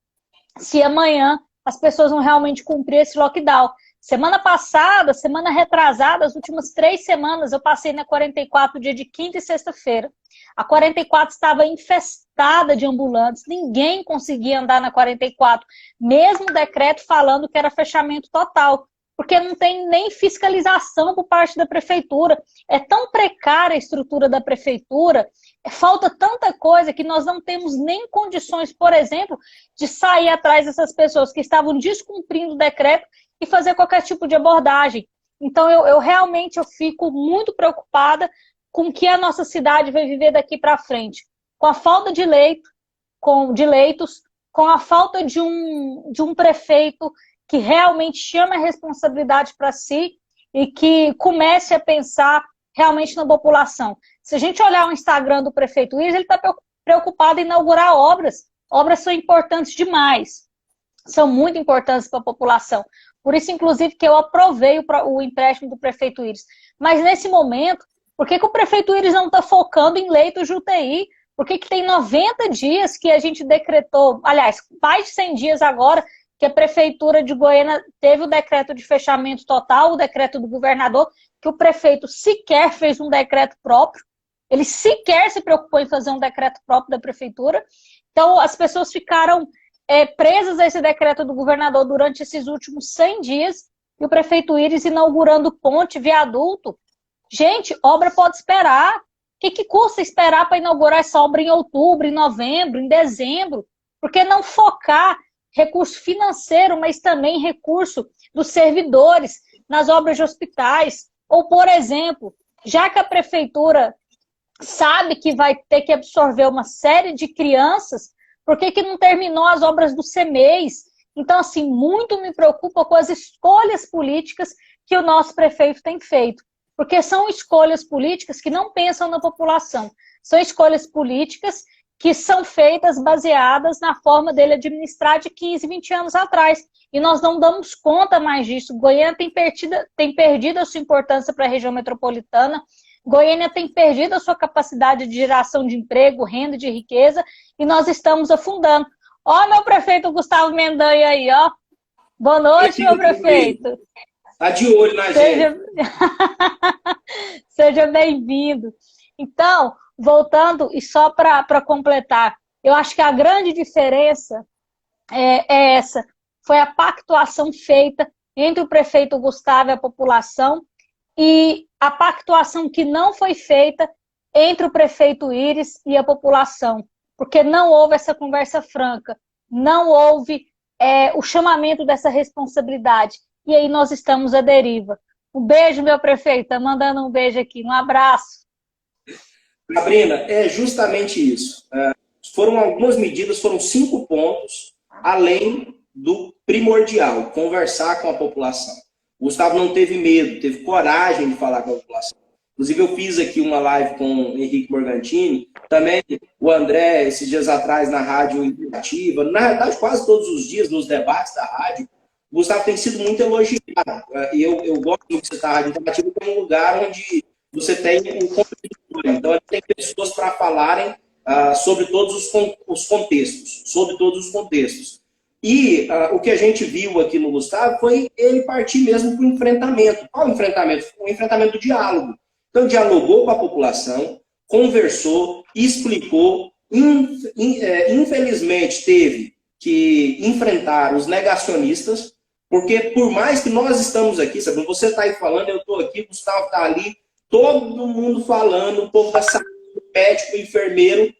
se amanhã as pessoas vão realmente cumprir esse lockdown. Semana passada, semana retrasada, as últimas 3 semanas eu passei na 44 dia de quinta e sexta-feira. A 44 estava infestada de ambulantes, ninguém conseguia andar na 44, mesmo o decreto falando que era fechamento total, porque não tem nem fiscalização por parte da prefeitura. É tão precária a estrutura da prefeitura, falta tanta coisa que nós não temos nem condições, por exemplo, de sair atrás dessas pessoas que estavam descumprindo o decreto e fazer qualquer tipo de abordagem. Então, eu realmente fico muito preocupada com o que a nossa cidade vai viver daqui para frente. Com a falta de leito, de leitos, com a falta de um prefeito que realmente chame a responsabilidade para si e que comece a pensar realmente na população. Se a gente olhar o Instagram do prefeito Iris, ele está preocupado em inaugurar obras. Obras são importantes demais, são muito importantes para a população. Por isso, inclusive, que eu aprovei o empréstimo do prefeito Iris. Mas nesse momento, por que o prefeito Iris não está focando em leitos de UTI? Por que tem 90 dias que a gente decretou, aliás, mais de 100 dias agora, que a Prefeitura de Goiânia teve o decreto de fechamento total, o decreto do governador, que o prefeito sequer fez um decreto próprio, ele sequer se preocupou em fazer um decreto próprio da Prefeitura. Então, as pessoas ficaram presas a esse decreto do governador durante esses últimos 100 dias, e o prefeito Iris inaugurando ponte, viaduto. Gente, obra pode esperar. O que custa esperar para inaugurar essa obra em outubro, em novembro, em dezembro? Por que não focar recurso financeiro, mas também recurso dos servidores nas obras de hospitais? Ou, por exemplo, já que a prefeitura sabe que vai ter que absorver uma série de crianças, por que não terminou as obras do CEMEIS? Então, assim, muito me preocupa com as escolhas políticas que o nosso prefeito tem feito. Porque são escolhas políticas que não pensam na população. São escolhas políticas que são feitas baseadas na forma dele administrar de 15, 20 anos atrás. E nós não damos conta mais disso. Goiânia tem perdido a sua importância para a região metropolitana. Goiânia tem perdido a sua capacidade de geração de emprego, renda e de riqueza, e nós estamos afundando. Ó, meu prefeito Gustavo Mendanha aí, ó. Boa noite, meu prefeito. Tá de olho na gente. Seja bem-vindo. Então, voltando, e só para completar, eu acho que a grande diferença é essa. Foi a pactuação feita entre o prefeito Gustavo e a população, e a pactuação que não foi feita entre o prefeito Iris e a população, porque não houve essa conversa franca, não houve o chamamento dessa responsabilidade, e aí nós estamos à deriva. Um beijo, meu prefeito, tá mandando um beijo aqui, um abraço. Sabrina, é justamente isso. Foram algumas medidas, foram 5 pontos, além do primordial, conversar com a população. O Gustavo não teve medo, teve coragem de falar com a população. Inclusive, eu fiz aqui uma live com o Henrique Morgantini, também o André, esses dias atrás, na Rádio Interativa, na verdade, quase todos os dias, nos debates da rádio. O Gustavo tem sido muito elogiado. E eu gosto de citar a Rádio Interativa como um lugar onde você tem um competidor. Então, tem pessoas para falarem sobre todos os contextos, sobre todos os contextos. E o que a gente viu aqui no Gustavo foi ele partir mesmo para o enfrentamento. Qual o enfrentamento? O enfrentamento do diálogo. Então, dialogou com a população, conversou, explicou. Infelizmente, teve que enfrentar os negacionistas, porque por mais que nós estamos aqui, sabe, você está aí falando, eu estou aqui, o Gustavo está ali, todo mundo falando, um pouco da saúde, médico, enfermeiro.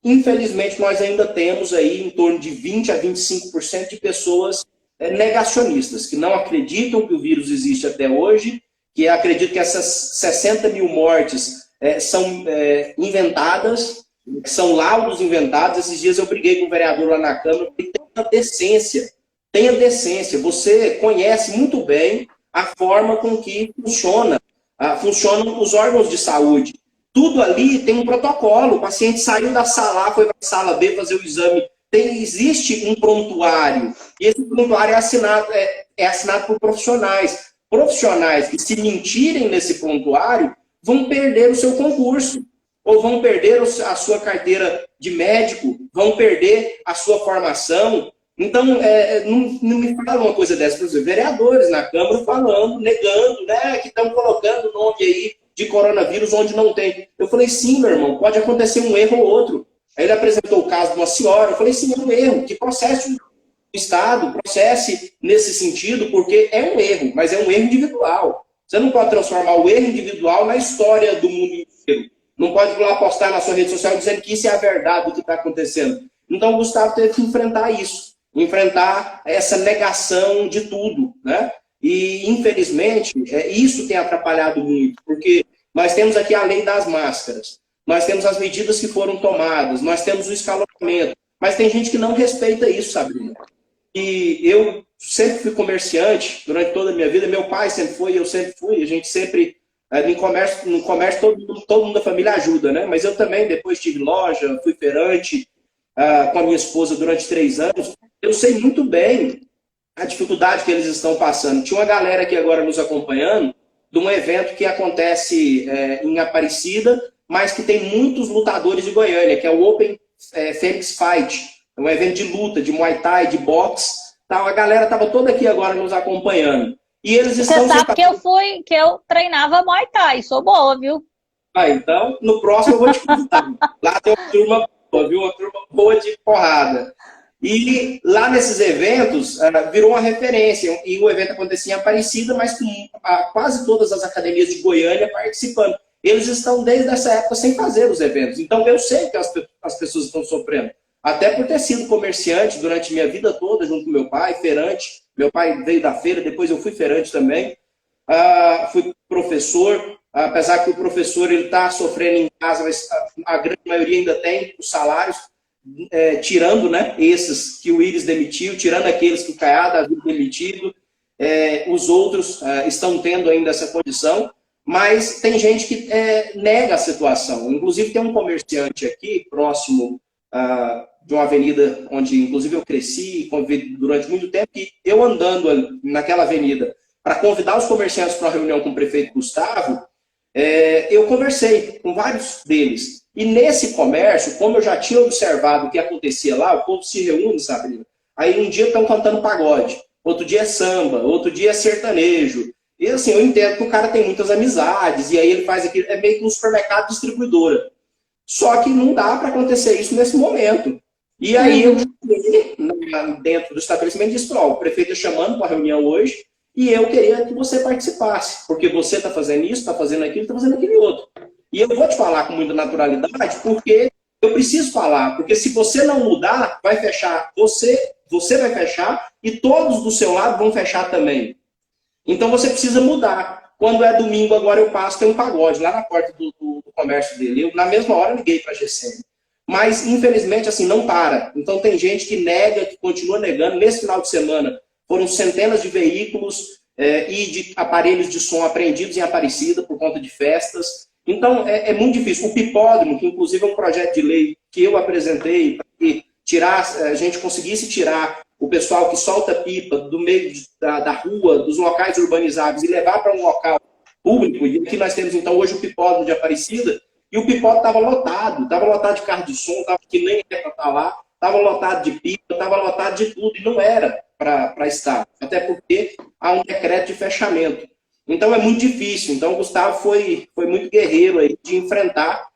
Infelizmente, nós ainda temos aí em torno de 20% a 25% de pessoas negacionistas, que não acreditam que o vírus existe até hoje, que acreditam que essas 60 mil mortes são inventadas, que são laudos inventados. Esses dias eu briguei com o vereador lá na Câmara, e tenha decência. Você conhece muito bem a forma com que funcionam os órgãos de saúde. Tudo ali tem um protocolo. O paciente saiu da sala A, foi para a sala B fazer o exame. Existe um prontuário. E esse prontuário é assinado por profissionais. Profissionais que, se mentirem nesse prontuário, vão perder o seu concurso. Ou vão perder a sua carteira de médico, vão perder a sua formação. Então, não me fala uma coisa dessa. Por exemplo, vereadores na Câmara falando, negando, né, que estão colocando o nome aí de coronavírus onde não tem. Eu falei, sim, meu irmão, pode acontecer um erro ou outro. Aí ele apresentou o caso de uma senhora, eu falei, sim, é um erro, que processe o Estado, processe nesse sentido, porque é um erro, mas é um erro individual. Você não pode transformar o erro individual na história do mundo inteiro. Não pode ir lá postar na sua rede social dizendo que isso é a verdade do que está acontecendo. Então o Gustavo teve que enfrentar isso, enfrentar essa negação de tudo, né? E, infelizmente, isso tem atrapalhado muito, porque nós temos aqui a lei das máscaras, nós temos as medidas que foram tomadas, nós temos o escalonamento, Mas tem gente que não respeita isso, Sabrina. E eu sempre fui comerciante durante toda a minha vida. Meu pai sempre foi, eu sempre fui. A gente sempre, no comércio todo mundo da família ajuda, né? Mas eu também, depois tive loja, fui feirante com a minha esposa durante 3 anos. Eu sei muito bem a dificuldade que eles estão passando. Tinha uma galera aqui agora nos acompanhando de um evento que acontece em Aparecida, mas que tem muitos lutadores de Goiânia, que é o Open Phoenix Fight. É um evento de luta, de Muay Thai, de boxe. Tal. A galera estava toda aqui agora nos acompanhando. E eles estão... Você sabe que eu treinava Muay Thai, sou boa, viu? Então, no próximo eu vou te convidar. Lá tem uma turma boa, viu? Uma turma boa de porrada. E lá nesses eventos, virou uma referência. E o evento acontecia em Aparecida, mas com quase todas as academias de Goiânia participando. Eles estão desde essa época sem fazer os eventos. Então eu sei que as pessoas estão sofrendo. Até por ter sido comerciante durante minha vida toda, junto com meu pai, feirante. Meu pai veio da feira, depois eu fui feirante também. Fui professor, apesar que o professor está sofrendo em casa, mas a grande maioria ainda tem os salários. Tirando, né, esses que o Íris demitiu, tirando aqueles que o Caiado havia demitido, os outros estão tendo ainda essa condição, mas tem gente que nega a situação. Inclusive tem um comerciante aqui, próximo de uma avenida onde inclusive eu cresci e convivi durante muito tempo, que eu andando naquela avenida para convidar os comerciantes para uma reunião com o prefeito Gustavo, eu conversei com vários deles. E nesse comércio, como eu já tinha observado o que acontecia lá, o povo se reúne, sabe? Aí um dia estão cantando pagode, outro dia é samba, outro dia é sertanejo. E assim, eu entendo que o cara tem muitas amizades, e aí ele faz aquilo, é meio que um supermercado distribuidora. Só que não dá para acontecer isso nesse momento. E aí eu cheguei dentro do estabelecimento e disse, o prefeito está chamando para a reunião hoje, e eu queria que você participasse, porque você está fazendo isso, está fazendo aquilo, está fazendo aquele outro. E eu vou te falar com muita naturalidade, porque eu preciso falar, porque se você não mudar, vai fechar você vai fechar e todos do seu lado vão fechar também. Então você precisa mudar. Quando é domingo, agora eu passo, tem um pagode lá na porta do comércio dele. Eu, na mesma hora, liguei para a GCM. Mas, infelizmente, assim, não para. Então tem gente que nega, que continua negando. Nesse final de semana, foram centenas de veículos e de aparelhos de som apreendidos em Aparecida por conta de festas. Então, é muito difícil. O Pipódromo, que inclusive é um projeto de lei que eu apresentei para que a gente conseguisse tirar o pessoal que solta pipa do meio da rua, dos locais urbanizados e levar para um local público. E aqui nós temos, então, hoje o Pipódromo de Aparecida, e o Pipódromo estava lotado de carro de som, que nem é para estar lá, estava lotado de pipa, estava lotado de tudo, e não era para estar, até porque há um decreto de fechamento. Então é muito difícil. Então o Gustavo foi muito guerreiro aí de enfrentar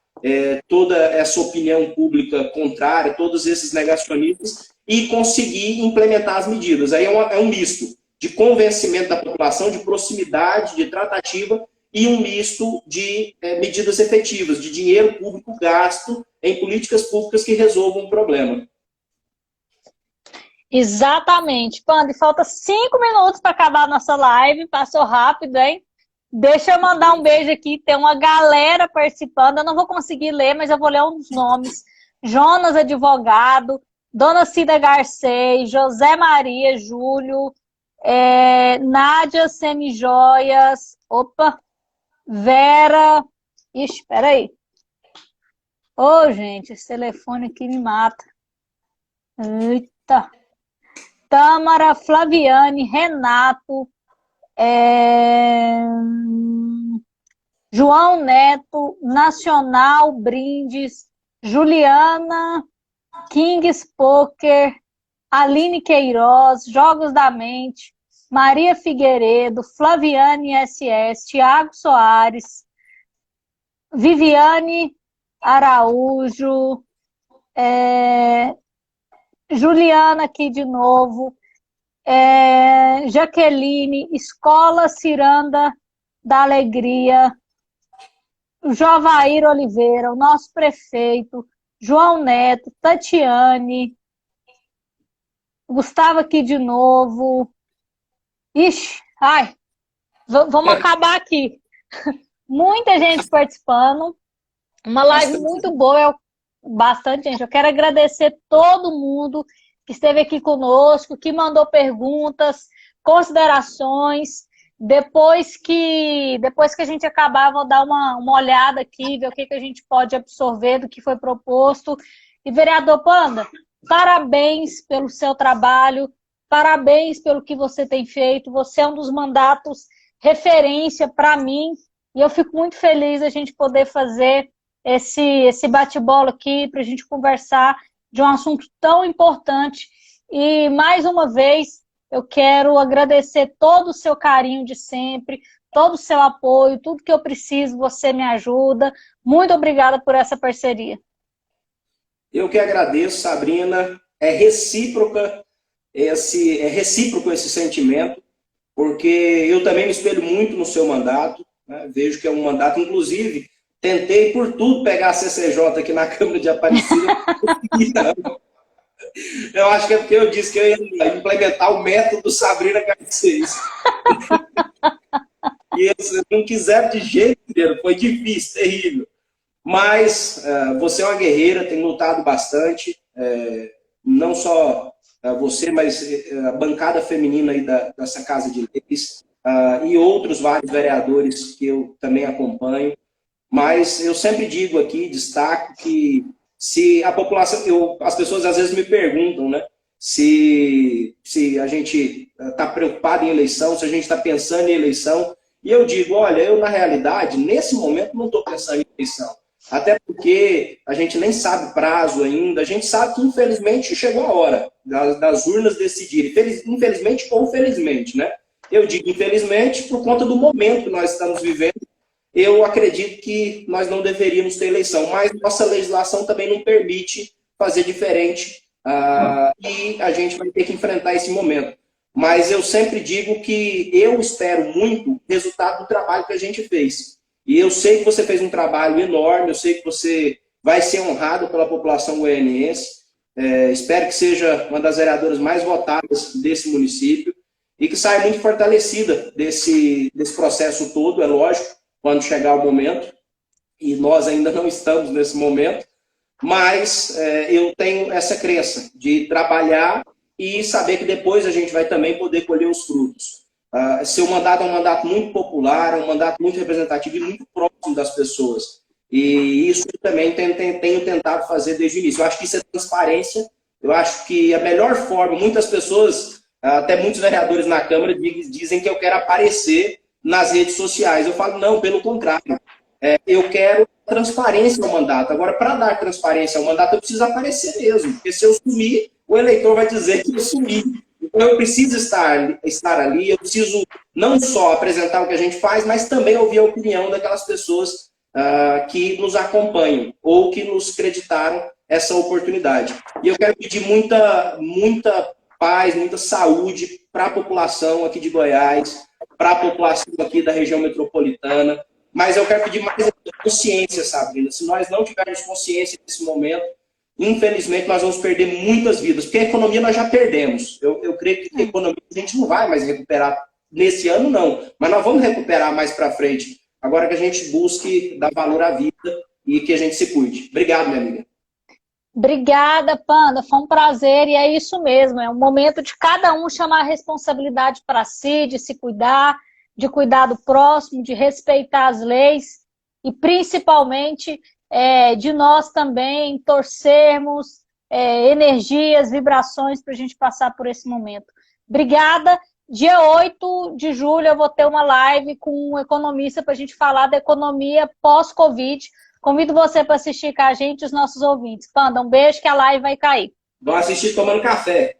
toda essa opinião pública contrária, todos esses negacionistas, e conseguir implementar as medidas. Aí é um misto de convencimento da população, de proximidade, de tratativa, e um misto de medidas efetivas, de dinheiro público gasto em políticas públicas que resolvam o problema. Exatamente. Pandi, falta 5 minutos para acabar a nossa live. Passou rápido, hein? Deixa eu mandar um beijo aqui. Tem uma galera participando. Eu não vou conseguir ler, mas eu vou ler uns nomes. Jonas Advogado, Dona Cida Garcês, José Maria Júlio, Nádia Semijoias, Vera. Ixi, peraí. Ô, gente, esse telefone aqui me mata. Eita. Tâmara, Flaviane, Renato, João Neto, Nacional Brindes, Juliana, Kings Poker, Aline Queiroz, Jogos da Mente, Maria Figueiredo, Flaviane SS, Tiago Soares, Viviane Araújo, Juliana aqui de novo, Jaqueline, Escola Ciranda da Alegria, Jovair Oliveira, o nosso prefeito, João Neto, Tatiane, Gustavo aqui de novo. Ixi, vamos acabar aqui. Muita gente participando, uma live muito boa. bastante gente. Eu quero agradecer todo mundo que esteve aqui conosco, que mandou perguntas, considerações. Depois que a gente acabar, vou dar uma olhada aqui, ver o que a gente pode absorver do que foi proposto. E, vereador Panda, parabéns pelo seu trabalho, parabéns pelo que você tem feito. Você é um dos mandatos referência para mim, e eu fico muito feliz a gente poder fazer esse bate-bola aqui, para a gente conversar de um assunto tão importante. E, mais uma vez, eu quero agradecer todo o seu carinho de sempre, todo o seu apoio, tudo que eu preciso, você me ajuda. Muito obrigada por essa parceria. Eu que agradeço, Sabrina. É recíproco esse sentimento, porque eu também me espelho muito no seu mandato, né? Vejo que é um mandato, inclusive, tentei por tudo pegar a CCJ aqui na Câmara de Aparecida. Eu acho que é porque eu disse que eu ia implementar o método Sabrina Garcês. E eles não quiseram de jeito nenhum, foi difícil, terrível. Mas você é uma guerreira, tem lutado bastante, não só você, mas a bancada feminina aí dessa Casa de Leis, e outros vários vereadores que eu também acompanho. Mas eu sempre digo aqui, destaco que se a população, as pessoas às vezes me perguntam, né, se a gente está preocupado em eleição, se a gente está pensando em eleição, e eu digo, olha, eu na realidade, nesse momento, não estou pensando em eleição. Até porque a gente nem sabe prazo ainda, a gente sabe que infelizmente chegou a hora das urnas decidirem, infelizmente ou felizmente, né? Eu digo infelizmente por conta do momento que nós estamos vivendo. Eu acredito que nós não deveríamos ter eleição, mas nossa legislação também não permite fazer diferente, e a gente vai ter que enfrentar esse momento. Mas eu sempre digo que eu espero muito o resultado do trabalho que a gente fez. E eu sei que você fez um trabalho enorme, eu sei que você vai ser honrado pela população goianiense. Espero que seja uma das vereadoras mais votadas desse município e que saia muito fortalecida desse processo todo, é lógico, quando chegar o momento, e nós ainda não estamos nesse momento, mas eu tenho essa crença de trabalhar e saber que depois a gente vai também poder colher os frutos. Seu mandato é um mandato muito popular, é um mandato muito representativo e muito próximo das pessoas. E isso eu também tenho tentado fazer desde o início. Eu acho que isso é transparência, eu acho que a melhor forma, muitas pessoas, até muitos vereadores na Câmara dizem que eu quero aparecer nas redes sociais. Eu falo, não, pelo contrário. Eu quero transparência ao mandato. Agora, para dar transparência ao mandato, eu preciso aparecer mesmo. Porque se eu sumir, o eleitor vai dizer que eu sumi. Então, eu preciso estar ali, eu preciso não só apresentar o que a gente faz, mas também ouvir a opinião daquelas pessoas que nos acompanham ou que nos creditaram essa oportunidade. E eu quero pedir muita paz, muita saúde para a população aqui de Goiás, para a população aqui da região metropolitana, mas eu quero pedir mais consciência, Sabrina. Se nós não tivermos consciência nesse momento, infelizmente nós vamos perder muitas vidas, porque a economia nós já perdemos. Eu creio que a economia a gente não vai mais recuperar nesse ano, não, mas nós vamos recuperar mais para frente. Agora que a gente busque dar valor à vida e que a gente se cuide. Obrigado, minha amiga. Obrigada, Panda. Foi um prazer e é isso mesmo. É um momento de cada um chamar a responsabilidade para si, de se cuidar, de cuidar do próximo, de respeitar as leis e principalmente de nós também torcermos energias, vibrações para a gente passar por esse momento. Obrigada. Dia 8 de julho eu vou ter uma live com um economista para a gente falar da economia pós-Covid. Convido você para assistir com a gente, os nossos ouvintes. Panda, um beijo que a live vai cair. Vão assistir tomando café.